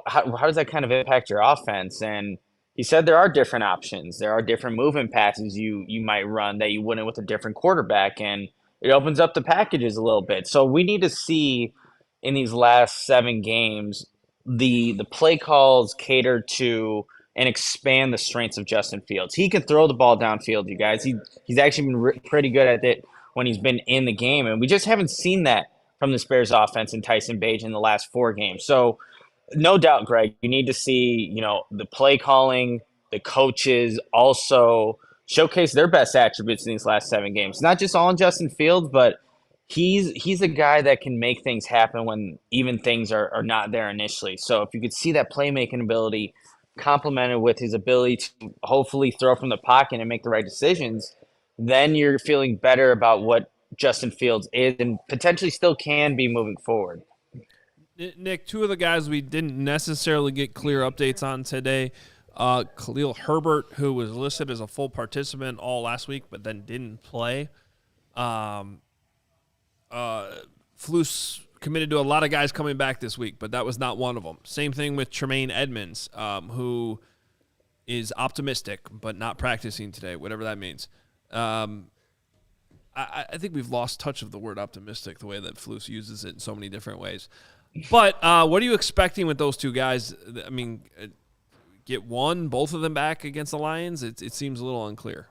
How does that kind of impact your offense? And he said there are different options. There are different movement passes you might run that you wouldn't with a different quarterback, and it opens up the packages a little bit. So we need to see in these last 7 games the play calls cater to and expand the strengths of Justin Fields. He can throw the ball downfield, you guys. He's actually been pretty good at it when he's been in the game, and we just haven't seen that from the Bears offense and Tyson Bagent in the last 4 games. So no doubt, Greg, you need to see, the play calling, the coaches also showcased their best attributes in these last 7 games. Not just all in Justin Fields, but he's a guy that can make things happen when even things are not there initially. So if you could see that playmaking ability complemented with his ability to hopefully throw from the pocket and make the right decisions, then you're feeling better about what Justin Fields is and potentially still can be moving forward. Nick, 2 of the guys we didn't necessarily get clear updates on today, Khalil Herbert, who was listed as a full participant all last week but then didn't play. Flus committed to a lot of guys coming back this week, but that was not one of them. Same thing with Tremaine Edmonds, who is optimistic but not practicing today, whatever that means. I think we've lost touch of the word optimistic, the way that Flus uses it in so many different ways. But what are you expecting with those 2 guys? I mean, get both of them back against the Lions? It seems a little unclear.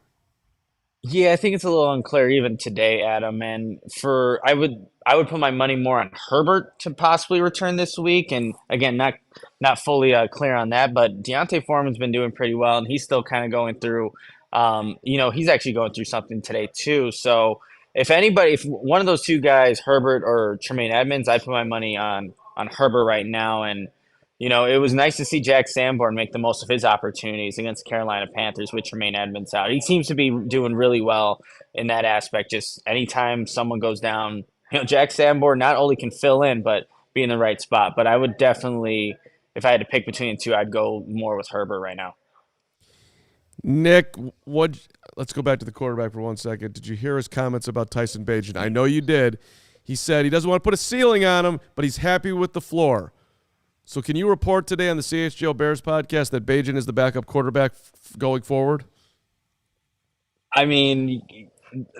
Yeah, I think it's a little unclear even today, Adam. And I would put my money more on Herbert to possibly return this week. And again, not fully clear on that, but Deontay Foreman's been doing pretty well, and he's still kind of going through. He's actually going through something today too. So if one of those 2 guys, Herbert or Tremaine Edmonds, I put my money on Herbert right now. And it was nice to see Jack Sanborn make the most of his opportunities against the Carolina Panthers with Tremaine Edmonds out. He seems to be doing really well in that aspect. Just anytime someone goes down, Jack Sanborn not only can fill in, but be in the right spot. But I would definitely, if I had to pick between the 2, I'd go more with Herbert right now. Nick, let's go back to the quarterback for 1 second. Did you hear his comments about Tyson Bagent? I know you did. He said he doesn't want to put a ceiling on him, but he's happy with the floor. So can you report today on the CHGO Bears podcast that Bagent is the backup quarterback going forward? I mean,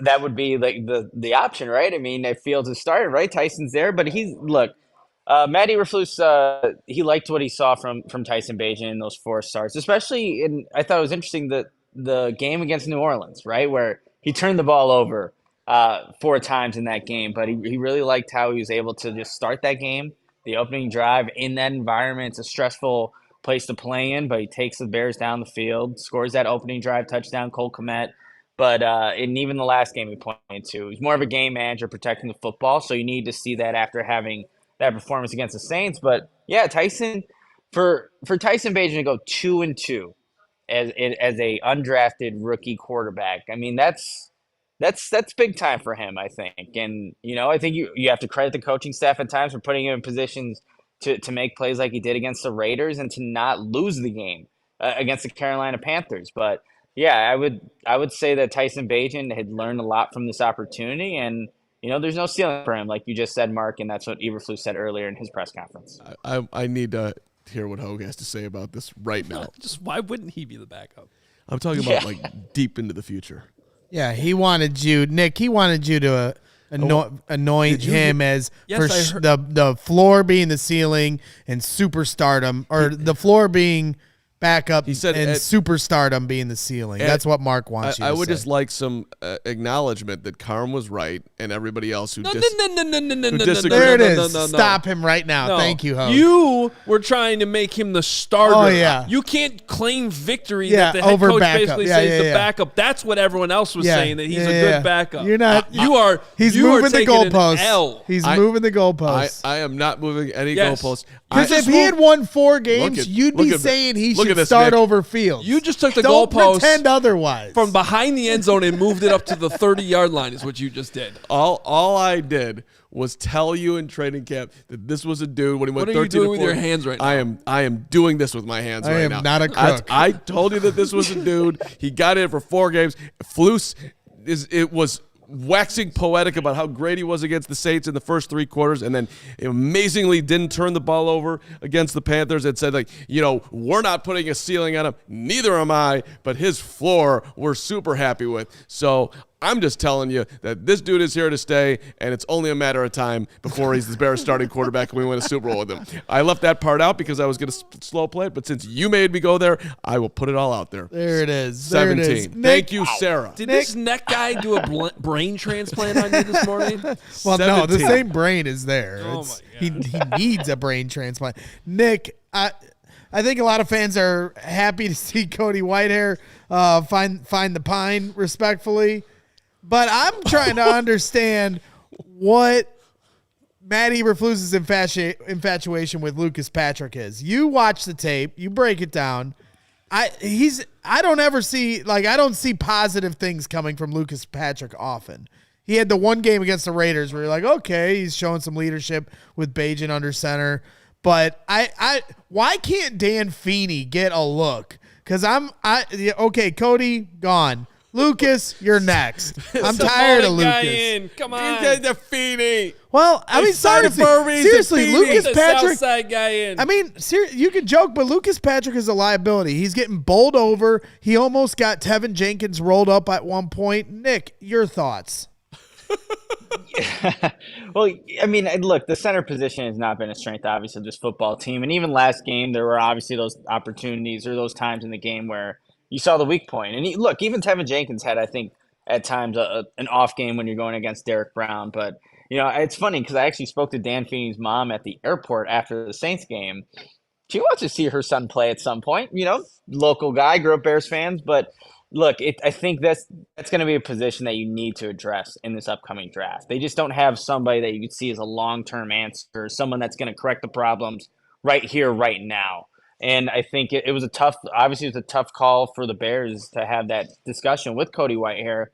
that would be like the option, right? I mean, if Fields has started, right? Tyson's there, but Matt Eberflus, he liked what he saw from Tyson Bagent in those 4 starts, especially I thought it was interesting that the game against New Orleans, right, where he turned the ball over 4 times in that game, but he really liked how he was able to just start that game, the opening drive in that environment. It's a stressful place to play in, but he takes the Bears down the field, scores that opening drive touchdown, Cole Kmet. But in even the last game he pointed to, he's more of a game manager protecting the football, so you need to see that after having that performance against the Saints. But yeah, Tyson, for Tyson Bagent to go 2-2 as a undrafted rookie quarterback, I mean that's big time for him, I think. And I think you have to credit the coaching staff at times for putting him in positions to make plays like he did against the Raiders and to not lose the game against the Carolina Panthers. But yeah, I would say that Tyson Bagent had learned a lot from this opportunity, and there's no ceiling for him, like you just said, Mark, and that's what Eberflus said earlier in his press conference. I need to hear what Hoge has to say about this right now. Just why wouldn't he be the backup? I'm talking about like deep into the future. Yeah, he wanted you to anoint him as the floor being the ceiling and superstardom, or the floor being backup, he said, and superstardom being the ceiling. That's what Mark wants you to say. I would just like some acknowledgement that Carm was right and everybody else who disagreed. There it is. Stop him right now. No. Thank you, Hoge. You were trying to make him the starter. Oh, yeah. You can't claim victory that the head coach basically says the backup. That's what everyone else was saying, that he's a good backup. You're not. He's moving the goalposts. L. He's moving the goalposts. I am not moving any goalposts. Because if he had won 4 games, you'd be saying he should start over Fields. You just took the Don't goalpost pretend otherwise. from behind the end zone and moved it up to the 30-yard line is what you just did. All I did was tell you in training camp that this was a dude when he went 13 to 4. What are you doing with your hands right now? I am doing this with my hands right now. I am not a crook. I told you that this was a dude. He got in for 4 games. Flus was waxing poetic about how great he was against the Saints in the first 3 quarters, and then amazingly didn't turn the ball over against the Panthers and said, we're not putting a ceiling on him. Neither am I, but his floor we're super happy with. So I'm just telling you that this dude is here to stay, and it's only a matter of time before he's the Bears starting quarterback and we win a Super Bowl with him. I left that part out because I was going to slow play it, but since you made me go there, I will put it all out there. There it is. 17. There it is. Thank you, Sarah. Did this neck guy do a brain transplant on you this morning? Well, 17. no, the same brain is there. Oh, my He needs a brain transplant. Nick, I think a lot of fans are happy to see Cody Whitehair find the pine respectfully. But I'm trying to understand what Matt Eberflus's infatuation with Lucas Patrick is. You watch the tape, you break it down. I don't see positive things coming from Lucas Patrick often. He had the one game against the Raiders where you're like, okay, he's showing some leadership with Bagent under center. But why can't Dan Feeney get a look? Because okay, Cody gone. Lucas, you're next. I'm tired of Lucas. Come on, the Feeney. Well, I mean, seriously, Lucas Patrick. Southside guy in. I mean, you can joke, but Lucas Patrick is a liability. He's getting bowled over. He almost got Tevin Jenkins rolled up at one point. Nick, your thoughts? Well, I mean, look, the center position has not been a strength, obviously, of this football team. And even last game, there were obviously those opportunities or those times in the game where you saw the weak point. And look, even Tevin Jenkins had, I think, at times an off game when you're going against Derek Brown. But, it's funny because I actually spoke to Dan Feeney's mom at the airport after the Saints game. She wants to see her son play at some point. Local guy, grew up Bears fans. But look, I think that's going to be a position that you need to address in this upcoming draft. They just don't have somebody that you could see as a long-term answer, someone that's going to correct the problems right here, right now. And I think it was a tough call for the Bears to have that discussion with Cody Whitehair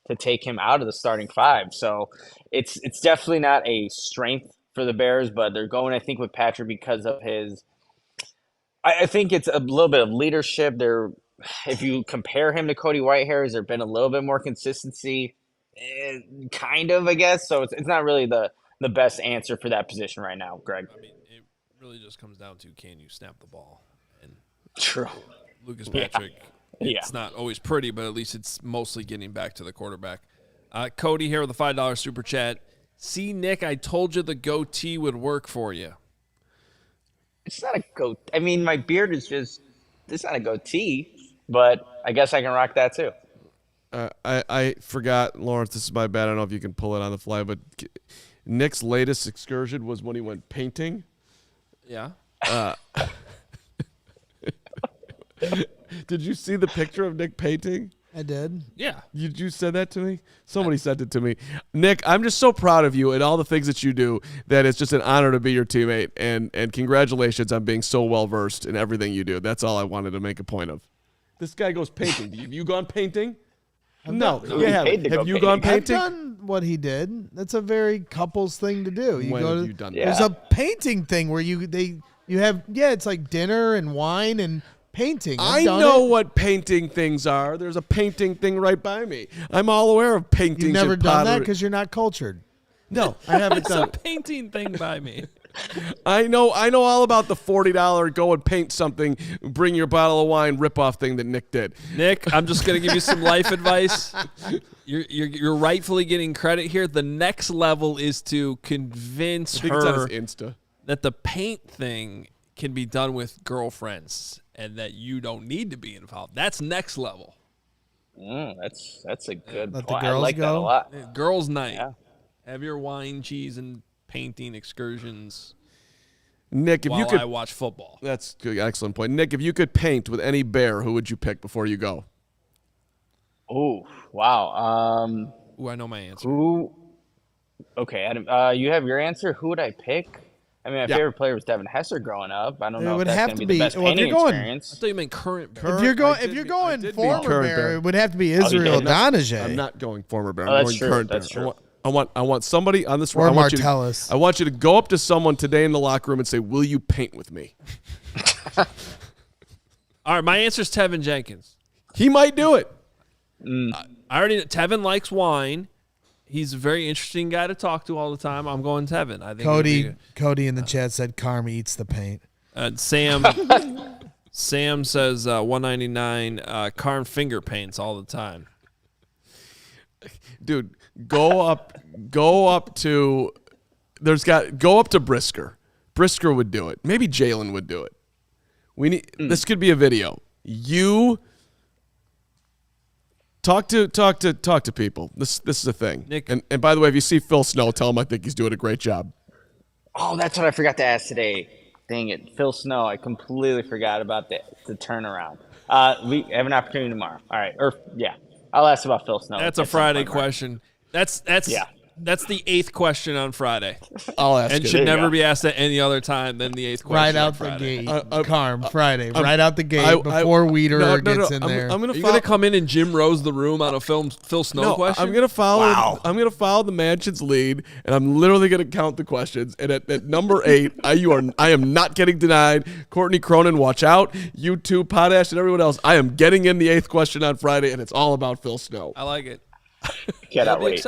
to take him out of the starting five. So it's definitely not a strength for the Bears, but they're going, I think, with Patrick because of his – I think it's a little bit of leadership. If you compare him to Cody Whitehair, has there been a little bit more consistency? Kind of, I guess. So it's not really the best answer for that position right now, Greg. I mean, it really just comes down to, can you snap the ball? And true. Lucas Patrick, it's not always pretty, but at least it's mostly getting back to the quarterback. Cody here with a $5 super chat. See, Nick, I told you the goatee would work for you. It's not a goat. I mean, my beard is just – it's not a goatee. But I guess I can rock that too. I forgot, Lawrence, this is my bad. I don't know if you can pull it on the fly, but Nick's latest excursion was when he went painting. Yeah. Did you see the picture of Nick painting? I did. Yeah. You said that to me? Somebody sent it to me. Nick, I'm just so proud of you and all the things that you do that it's just an honor to be your teammate. And congratulations on being so well-versed in everything you do. That's all I wanted to make a point of. This guy goes painting. Have you gone painting? No. Yeah. Have you gone painting? I've done what he did. That's a very couples thing to do. When have you done that? There's a painting thing where you have it's like dinner and wine and painting. I know what painting things are. There's a painting thing right by me. I'm all aware of paintings. You've never and done that pottery. because you're not cultured. No, I haven't It's done a it. painting thing by me. I know all about the $40 go and paint something, bring your bottle of wine rip-off thing that Nick did. Nick, I'm just going to give you some life advice. You're rightfully getting credit here. The next level is to convince I think it's on her his Insta. that the paint thing can be done with girlfriends and that you don't need to be involved. That's next level. That's a good Let the point. I girls like that a go? lot. Girls' night. Yeah. Have your wine, cheese, and painting excursions Nick, if while you could, I watch football. that's good, excellent point. Nick, if you could paint with any bear, who would you pick before you go? Oh, wow. Ooh, I know my answer. Who? Okay, Adam. You have your answer. Who would I pick? I mean, my favorite player was Devin Hester growing up. I don't know It if would that's have going to to be the be- best well, if painting you're going- I experience. thought you meant current bear. If you're going, I did going mean former current bear, bear. it would have to be Israel Donahue. I'm not going former bear. Oh, I'm that's going true. current That's bear. true. I want somebody on this. Or I want you to- Martellus. I want you to go up to someone today in the locker room and say, "Will you paint with me?" All right, my answer is Tevin Jenkins. He might do it. I already know Tevin likes wine. He's a very interesting guy to talk to all the time. I'm going Tevin. I think Cody in the chat said Carm eats the paint. Sam says $199. Carm finger paints all the time. Dude, go up to Brisker. Brisker would do it. Maybe Jalen would do it. This could be a video. You talk to people. This is a thing. Nick. And by the way, if you see Phil Snow, tell him I think he's doing a great job. Oh, that's what I forgot to ask today. Dang it, Phil Snow. I completely forgot about the turnaround. We have an opportunity tomorrow. All right, I'll ask about Phil Snow. That's a Friday question. That's the 8th question on Friday. I'll ask and it. should never be asked at any other time than the 8th question. Right on out the Friday. gate, Carm, Friday. Right out the gate before Weeder gets in there. Are you gonna come in and Jim Rose the room on a Phil Snow question? I'm gonna follow. Wow. I'm gonna follow the Mansion's lead, and I'm literally gonna count the questions. And at number 8, I am not getting denied. Courtney Cronin, watch out. You too, Potash, and everyone else. I am getting in the 8th question on Friday, and it's all about Phil Snow. I like it. I cannot wait.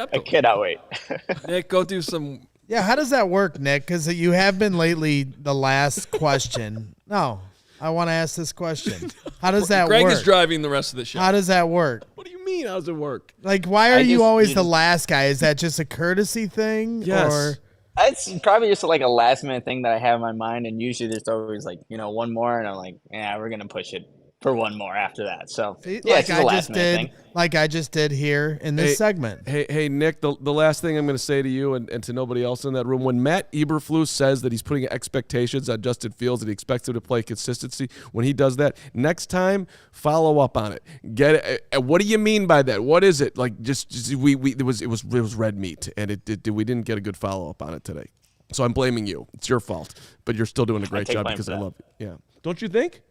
Nick, go do some. Yeah, how does that work, Nick? Because you have been lately the last question. No, I want to ask this question. How does that Greg work? is driving the rest of the show. How does that work? What do you mean? How does it work? Like, why are you always the last guy? Is that just a courtesy thing? Yes. Or? It's probably just like a last minute thing that I have in my mind, and usually there's always like one more, and I'm like, yeah, we're gonna push it for one more after that. So yeah, it's just a last minute thing. Like I just did here in this segment. Hey, Nick, the last thing I'm going to say to you and to nobody else in that room, when Matt Eberflus says that he's putting expectations on Justin Fields and he expects him to play consistency, when he does that, next time, follow up on it. Get it. What do you mean by that? What is it? Like it was red meat, and we didn't get a good follow up on it today. So I'm blaming you. It's your fault, but you're still doing a great job because I love you. Yeah, don't you think?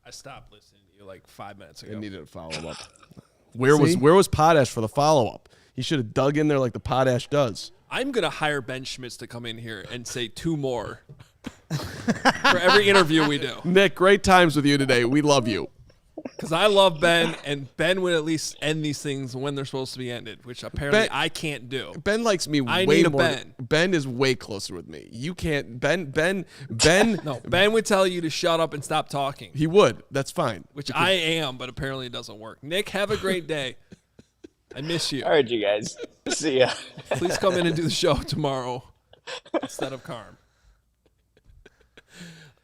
I stopped listening to you like 5 minutes ago. I needed a follow up. Where was Potash for the follow up? He should have dug in there like the Potash does. I'm gonna hire Ben Schmitz to come in here and say 2 more for every interview we do. Nick, great times with you today. We love you. Because I love Ben, and Ben would at least end these things when they're supposed to be ended, which apparently I can't do. Ben likes me way more. Ben is way closer with me. You can't. Ben. No, Ben would tell you to shut up and stop talking. He would. That's fine. Which I am, but apparently it doesn't work. Nick, have a great day. I miss you. All right, you guys. See ya. Please come in and do the show tomorrow instead of Carm.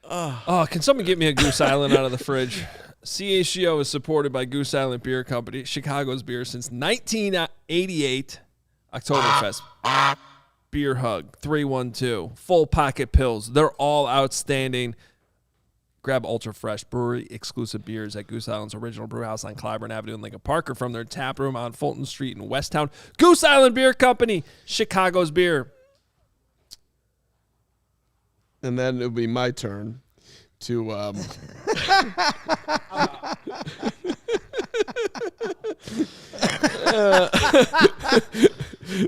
Can someone get me a Goose Island out of the fridge? CHGO is supported by Goose Island Beer Company, Chicago's beer since 1988. Oktoberfest. Beer Hug, 312. Full Pocket Pills. They're all outstanding. Grab Ultra Fresh brewery exclusive beers at Goose Island's original brew house on Clybourne Avenue in Lincoln Park, or from their tap room on Fulton Street in Westtown. Goose Island Beer Company, Chicago's beer. And then it'll be my turn to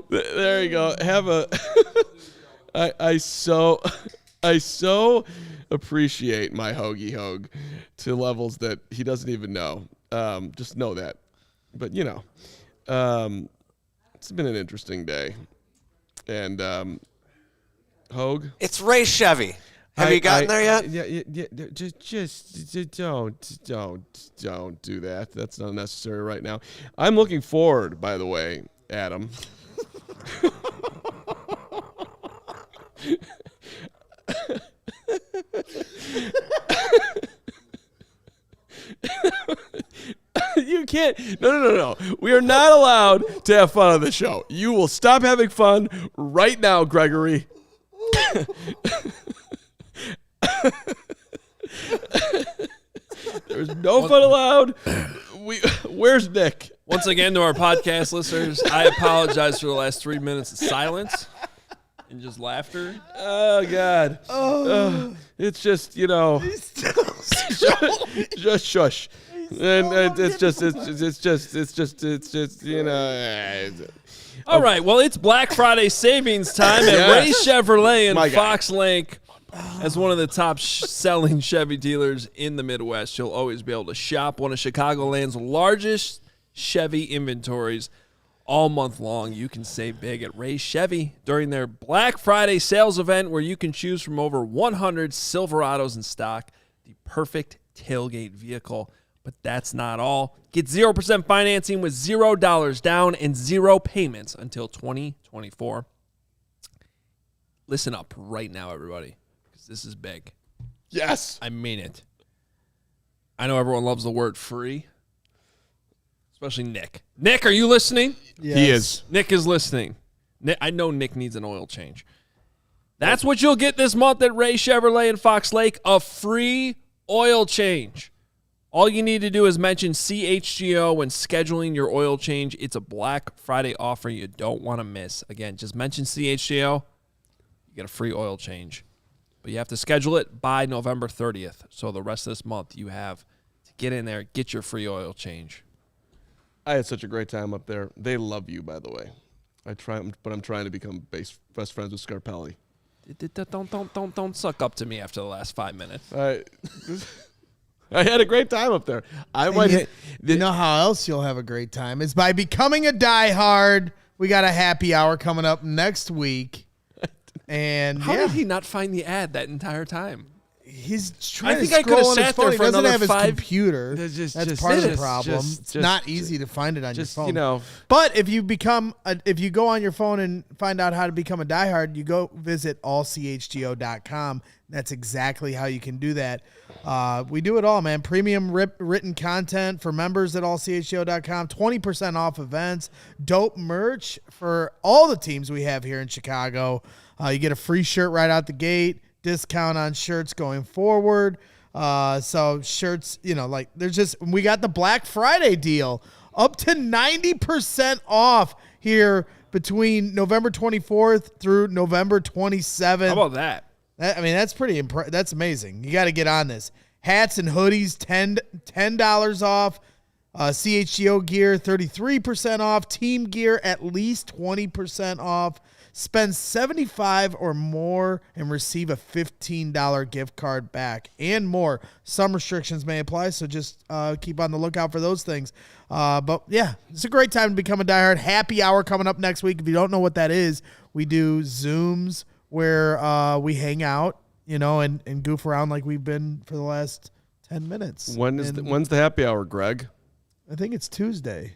there you go. Have a I so appreciate my Hoagie Hoge to levels that he doesn't even know. Just know that. But it's been an interesting day. And Hoge, It's Ray Chevy. Have you gotten there yet? Yeah. Just don't do that. That's not necessary right now. I'm looking forward, by the way, Adam. You can't. No. We are not allowed to have fun on the show. You will stop having fun right now, Gregory. There's no fun allowed. Where's Nick? Once again, to our podcast listeners, I apologize for the last 3 minutes of silence and just laughter. Oh God. It's just just shush. And it's just All right, well, it's Black Friday savings time at Ray Chevrolet in My guy. Fox Lake. As one of the top selling Chevy dealers in the Midwest, you'll always be able to shop one of Chicagoland's largest Chevy inventories all month long. You can save big at Ray Chevy during their Black Friday sales event, where you can choose from over 100 Silverados in stock, the perfect tailgate vehicle. But that's not all. Get 0% financing with $0 down and 0 payments until 2024. Listen up right now, everybody, because this is big. yes. I mean it. I know everyone loves the word free, especially Nick. Nick, are you listening? Yes. He is. Nick is listening. I know Nick needs an oil change. That's what you'll get this month at Ray Chevrolet in Fox Lake, a free oil change. All you need to do is mention CHGO when scheduling your oil change. It's a Black Friday offer you don't want to miss. Again, just mention CHGO. You get a free oil change. But you have to schedule it by November 30th. So the rest of this month you have to get in there, get your free oil change. I had such a great time up there. They love you, by the way. I'm trying to become best friends with Scarpelli. Don't suck up to me after the last 5 minutes. I had a great time up there. You know how else you'll have a great time is by becoming a diehard. We got a happy hour coming up next week. And how did he not find the ad that entire time? He's trying I think to I could have scroll on his sat phone. there He for doesn't another have his 5 computer. That's part of the problem. It's not easy to find it on your phone. You know. But if you go on your phone and find out how to become a diehard, you go visit allchgo.com. That's exactly how you can do that. We do it all, man. Premium written content for members at allchgo.com. 20% off events. Dope merch for all the teams we have here in Chicago. You get a free shirt right out the gate. Discount on shirts going forward. So shirts, we got the Black Friday deal up to 90% off here between November 24th through November 27th. How about that? That's pretty that's amazing. You got to get on this. Hats and hoodies, $10 off. CHGO gear, 33% off. Team gear, at least 20% off. Spend $75 or more and receive a $15 gift card back and more. Some restrictions may apply, so just keep on the lookout for those things. But, yeah, it's a great time to become a diehard. Happy hour coming up next week. If you don't know what that is, we do Zooms where we hang out, and goof around like we've been for the last 10 minutes. When's the happy hour, Greg? I think it's Tuesday.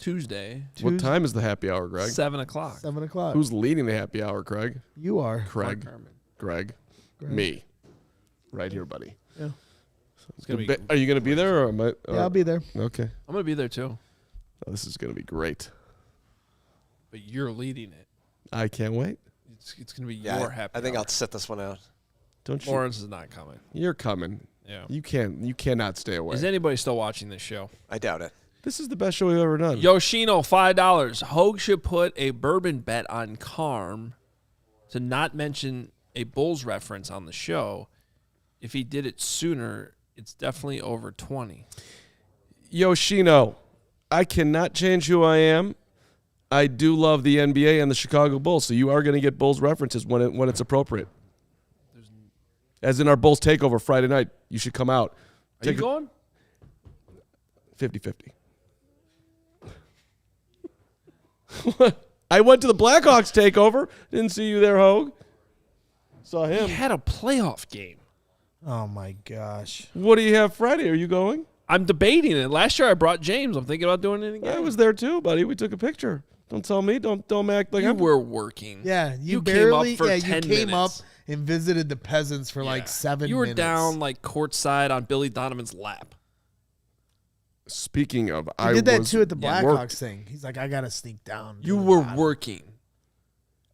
What time is the happy hour, Greg? 7 o'clock. 7 o'clock. Who's leading the happy hour, Craig? You are. Craig. Greg. Me. Right here, buddy. Yeah. Are you going to be there? Or am I? Yeah, I'll be there. Okay. I'm going to be there too. Oh, this is going to be great. But you're leading it. I can't wait. It's going to be your happy I think hour. I'll sit this one out. Don't you? Lawrence is not coming. You're coming. Yeah. You cannot stay away. Is anybody still watching this show? I doubt it. This is the best show we've ever done. Yoshino, $5. Hoge should put a bourbon bet on Carm to not mention a Bulls reference on the show. If he did it sooner, it's definitely over 20. Yoshino, I cannot change who I am. I do love the NBA and the Chicago Bulls, so you are going to get Bulls references when it's appropriate. As in our Bulls takeover Friday night, you should come out. Are you going? 50-50. I went to the Blackhawks takeover. Didn't see you there, Hoge. Saw him. He had a playoff game. Oh, my gosh. What do you have Friday? Are you going? I'm debating it. Last year I brought James. I'm thinking about doing it again. I was there too, buddy. We took a picture. Don't tell me. Don't act like you were working. Yeah, you barely came up for 10 you came minutes. up and visited the peasants for like 7 minutes. You were down like courtside on Billy Donovan's lap. Speaking of, I did that too at the Blackhawks thing. He's like, I gotta sneak down. You were working.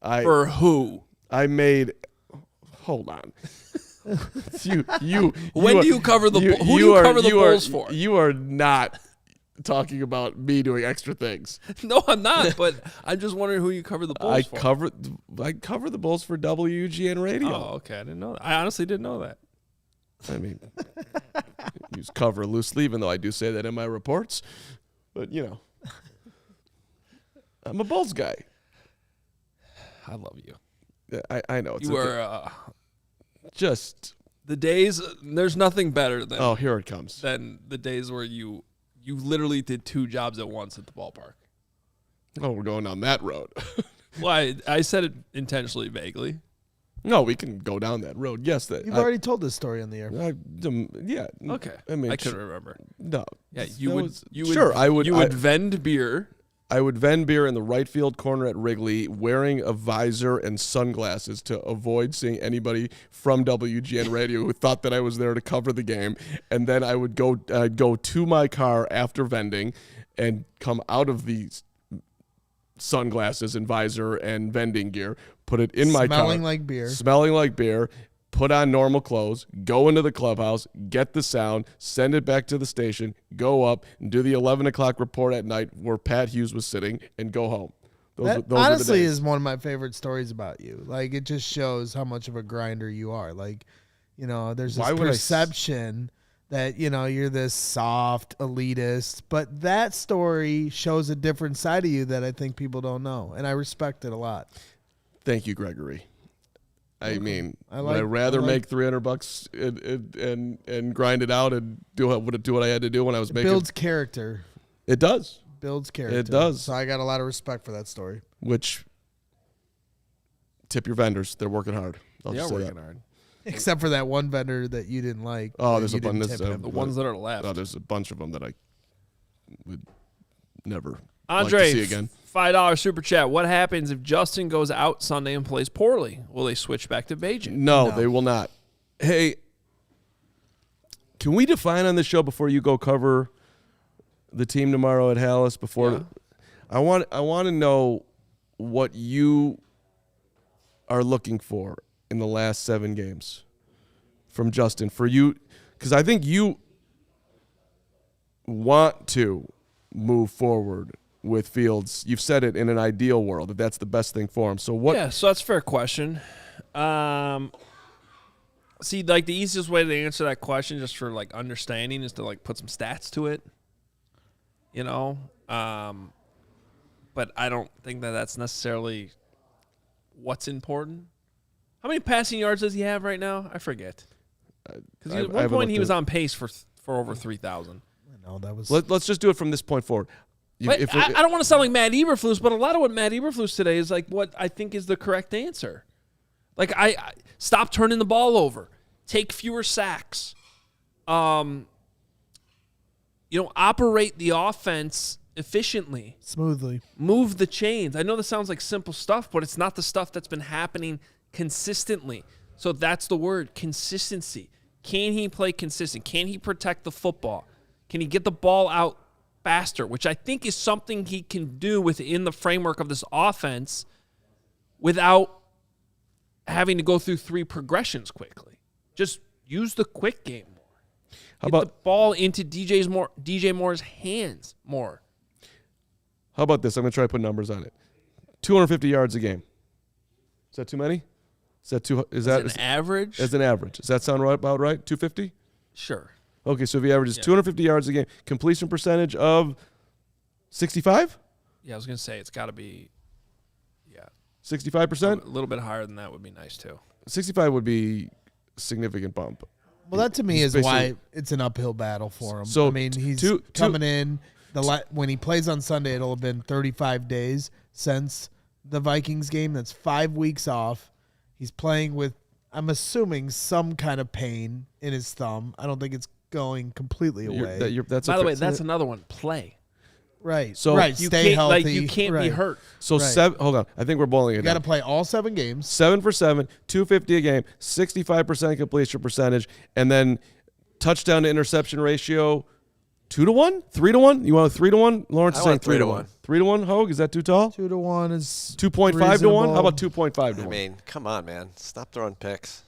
For who? I made. Hold on. When do you cover the? Who do you cover the Bulls for? You are not talking about me doing extra things. No, I'm not. But I'm just wondering who you cover the Bulls for. I cover the Bulls for WGN Radio. Oh, okay. I didn't know that. I honestly didn't know that. I mean, use cover loosely, even though I do say that in my reports. But, I'm a Bulls guy. I love you. I know. It's you are just the days. There's nothing better than. Oh, here it comes. Than the days where you literally did 2 jobs at once at the ballpark. Oh, we're going down that road. Well, I said it intentionally vaguely. No, we can go down that road. Yes, you've already told this story on the air. Yeah. Okay. I mean, I couldn't remember. No. Yeah, I would. You would vend beer. I would vend beer in the right field corner at Wrigley, wearing a visor and sunglasses to avoid seeing anybody from WGN Radio who thought that I was there to cover the game. And then I would go to my car after vending, and come out of the sunglasses and visor and vending gear, put it in my car. Smelling like beer. Put on normal clothes, go into the clubhouse, get the sound, send it back to the station, go up, and do the 11 o'clock report at night where Pat Hughes was sitting, and go home. That honestly is one of my favorite stories about you. Like, it just shows how much of a grinder you are. Like, there's this perception that, you're this soft elitist, but that story shows a different side of you that I think people don't know, and I respect it a lot. Thank you, Gregory. I mean, would I rather make $300 and grind it out and do what I had to do when I was making? Builds character. It does. Builds character. It does. So I got a lot of respect for that story. Which, tip your vendors. They're working hard. They are working hard. Except for that one vendor that you didn't like. Oh, there's a bunch. The ones that are left. Oh, there's a bunch of them that I would never Andre, like to see again. $5 super chat. What happens if Justin goes out Sunday and plays poorly? Will they switch back to Bagent? No, they will not. Hey, can we define on this show before you go cover the team tomorrow at Halas? I want to know what you are looking for in the last 7 games from Justin for you, because I think you want to move forward with Fields. You've said it in an ideal world that that's the best thing for him. So what? Yeah, so that's a fair question. See, like the easiest way to answer that question, just for like understanding, is to like put some stats to it. But I don't think that that's necessarily what's important. How many passing yards does he have right now? I forget. Because at one point he was on pace for over 3,000. No, that was. Let's just do it from this point forward. I don't want to sound like Matt Eberflus, but a lot of what Matt Eberflus today is like what I think is the correct answer. Like I stop turning the ball over, take fewer sacks, operate the offense efficiently, smoothly, move the chains. I know this sounds like simple stuff, but it's not the stuff that's been happening consistently. So that's the word, consistency. Can he play consistent? Can he protect the football? Can he get the ball out faster, which I think is something he can do within the framework of this offense without having to go through 3 progressions quickly. Just use the quick game more. Get the ball into DJ Moore's hands more. How about this? I'm going to try to put numbers on it. 250 yards a game. Is that too many? Is that an average? As an average. Does that sound about right? 250? Sure. Okay, so if he averages 250 yards a game, completion percentage of 65? Yeah, I was going to say it's got to be, 65%? A little bit higher than that would be nice, too. 65 would be a significant bump. Well, that to me is why it's an uphill battle for him. So I mean, he's coming in. When he plays on Sunday, it'll have been 35 days since the Vikings game. That's 5 weeks off. He's playing with, I'm assuming, some kind of pain in his thumb. I don't think it's going completely away. By the way, that's another one. Play. Right. So stay healthy. Like you can't be hurt. So hold on. I think we're boiling it down. You got to play all 7 games. 7 for 7, 250 a game, 65% completion percentage, and then touchdown to interception ratio 2-to-1, 3-to-1. You want a 3-to-1? Lawrence is saying 3-to-1. 3-to-1. Hoge, is that too tall? 2-to-1 is 2.5-to-1. How about 2.5-to-1? I mean, come on, man. Stop throwing picks.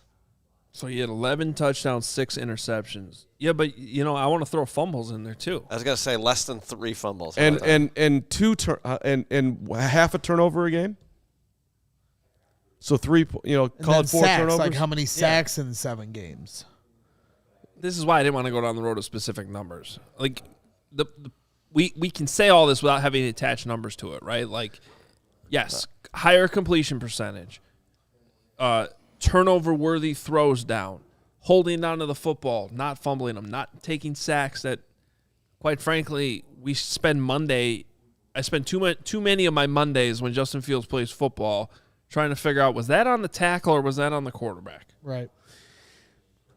So he had 11 touchdowns, 6 interceptions. Yeah, but I want to throw fumbles in there too. I was gonna say less than 3 fumbles. And half a turnover a game. So 3, call it 4 turnovers. Like how many sacks in 7 games? This is why I didn't want to go down the road of specific numbers. Like we can say all this without having to attach numbers to it, right? Like, yes, higher completion percentage, turnover-worthy throws down, holding on to the football, not fumbling them, not taking sacks that, quite frankly, I spend too many of my Mondays when Justin Fields plays football trying to figure out, was that on the tackle or was that on the quarterback? Right.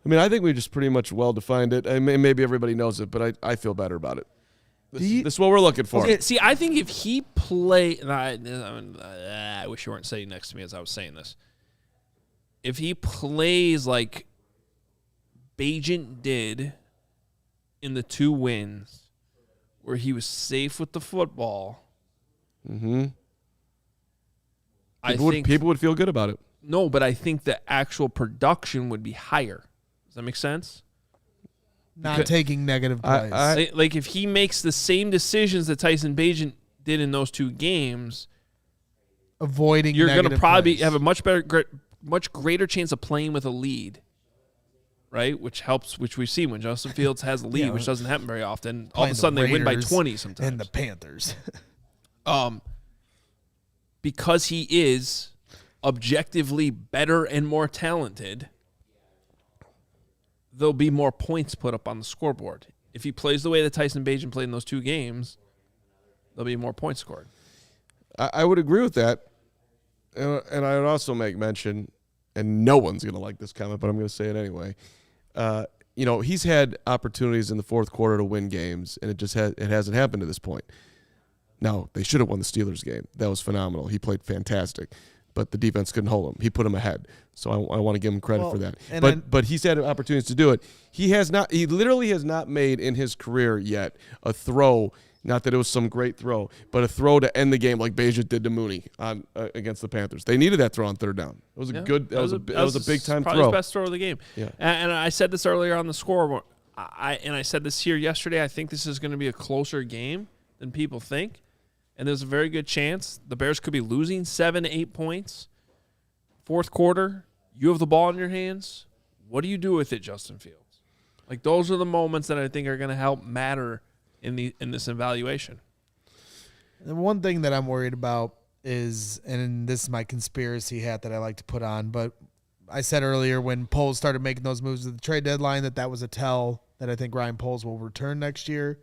I mean, I think we just pretty much well-defined it. I mean, maybe everybody knows it, but I feel better about it. This is what we're looking for. Okay, see, I think if he I wish you weren't sitting next to me as I was saying this. If he plays like Bagent did in the 2 wins, where he was safe with the football, People would feel good about it. No, but I think the actual production would be higher. Does that make sense? Not taking negative plays. Like if he makes the same decisions that Tyson Bagent did in those 2 games, avoiding you're going to probably plays. have a much greater chance of playing with a lead, right? Which helps, which we see when Justin Fields has a lead, which doesn't happen very often. All of a sudden they win by 20 sometimes. And the Panthers. Because he is objectively better and more talented, there'll be more points put up on the scoreboard. If he plays the way that Tyson Bagent played in those 2 games, there'll be more points scored. I would agree with that. And I would also make mention, and no one's going to like this comment, but I'm going to say it anyway. He's had opportunities in the fourth quarter to win games, and it hasn't happened to this point. Now, they should have won the Steelers game. That was phenomenal. He played fantastic, but the defense couldn't hold him. He put him ahead, so I want to give him credit for that. But he's had opportunities to do it. He literally has not made in his career yet a throw. Not that it was some great throw, but a throw to end the game like Bagent did to Mooney against the Panthers. They needed that throw on 3rd down. It was that was a big time probably throw. His best throw of the game. Yeah. And I said this earlier on the score. I said this here yesterday. I think this is going to be a closer game than people think, and there's a very good chance the Bears could be losing 7 to 8 points. Fourth quarter, you have the ball in your hands. What do you do with it, Justin Fields? Like those are the moments that I think are going to help matter in this evaluation. The one thing that I'm worried about is, and this is my conspiracy hat that I like to put on, but I said earlier when Poles started making those moves at the trade deadline that was a tell that I think Ryan Poles will return next year.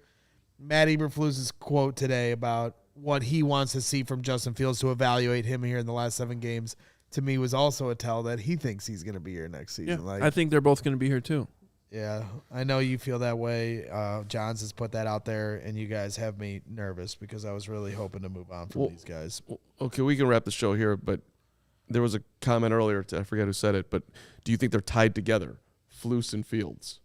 Matt Eberflus's quote today about what he wants to see from Justin Fields to evaluate him here in the last 7 games, to me was also a tell that he thinks he's going to be here next season. Yeah, I think they're both going to be here too. Yeah, I know you feel that way. Johns has put that out there, and you guys have me nervous because I was really hoping to move on from these guys. Okay, we can wrap the show here, but there was a comment earlier, I forget who said it, but do you think they're tied together, Flus and Fields?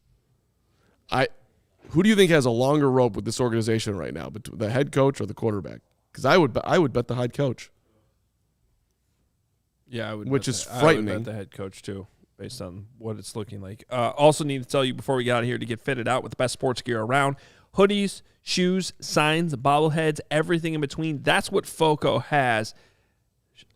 Who do you think has a longer rope with this organization right now, the head coach or the quarterback? Because I would bet the head coach. Yeah, I would. Which is frightening. I would bet the head coach too, based on what it's looking like. Also need to tell you before we get out of here to get fitted out with the best sports gear around. Hoodies, shoes, signs, bobbleheads, everything in between. That's what FOCO has.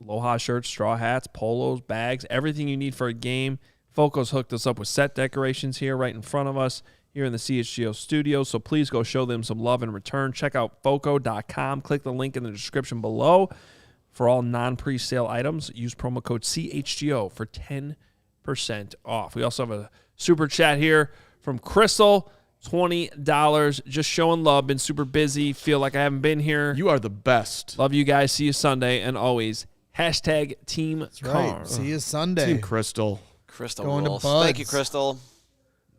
Aloha shirts, straw hats, polos, bags, everything you need for a game. FOCO's hooked us up with set decorations here right in front of us here in the CHGO studio, so please go show them some love in return. Check out FOCO.com. Click the link in the description below for all non-presale items. Use promo code CHGO for 10% off. We also have a super chat here from Crystal, $20. Just showing love. Been super busy. Feel like I haven't been here. You are the best. Love you guys. See you Sunday. And always, hashtag Team That's Carm. right. See you Sunday. Team Crystal. Crystal Going to rules. Buds. Thank you, Crystal.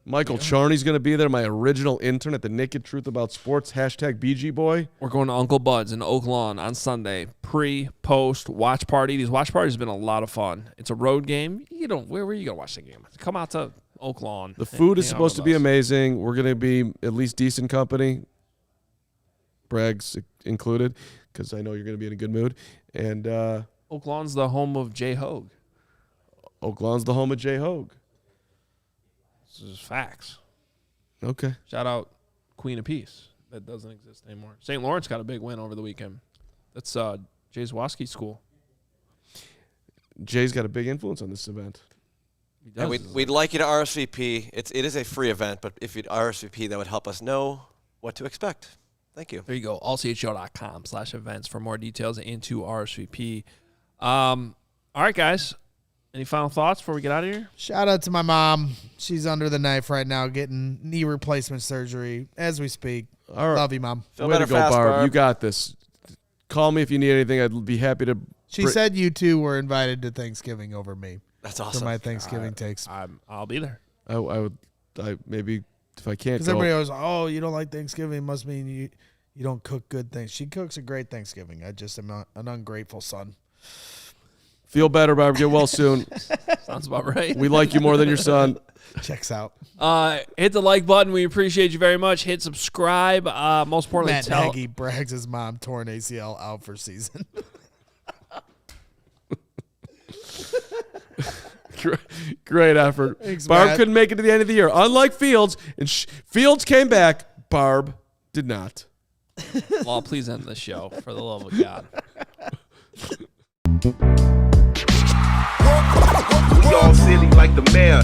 Michael Charney's going to be there, my original intern at the Naked Truth About Sports, hashtag BG Boy. We're going to Uncle Bud's in Oak Lawn on Sunday. Pre, post, watch party. These watch parties have been a lot of fun. It's a road game. Where are you going to watch the game? Come out to Oak Lawn. The food is Hang out supposed to with be us. amazing. We're going to be at least decent company, Bragg's included, because I know you're going to be in a good mood. And Oak Lawn's the home of Jay Hoge. Oak Lawn's the home of Jay Hoge. This is facts. Okay. Shout out Queen of Peace. That doesn't exist anymore. St. Lawrence got a big win over the weekend. That's Jay Zwoski's school. Jay's got a big influence on this event. He does. And we'd like you to RSVP. It is a free event, but if you'd RSVP, that would help us know what to expect. Thank you. There you go. allchgo.com/events for more details and to RSVP. All right, guys. Any final thoughts before we get out of here? Shout out to my mom. She's under the knife right now getting knee replacement surgery as we speak. All right. Love you, Mom. Feel Way to better go, fast, Barb. Barb. You got this. Call me if you need anything. I'd be happy to. She said you two were invited to Thanksgiving over me That's for awesome. my Thanksgiving takes. I'll be there. I would. Maybe if I can't Because go. everybody goes, oh, you don't like Thanksgiving. It must mean you don't cook good things. She cooks a great Thanksgiving. I just am an ungrateful son. Feel better, Barb. Get well soon. Sounds about right. We like you more than your son. Checks out. Hit the like button. We appreciate you very much. Hit subscribe. Most importantly, Matt Nagy brags his mom torn ACL out for season. Great effort. Thanks, Barb Matt. couldn't make it to the end of the year. Unlike Fields, and Fields came back. Barb did not. Well, please end the show for the love of God. We all silly like the mayor.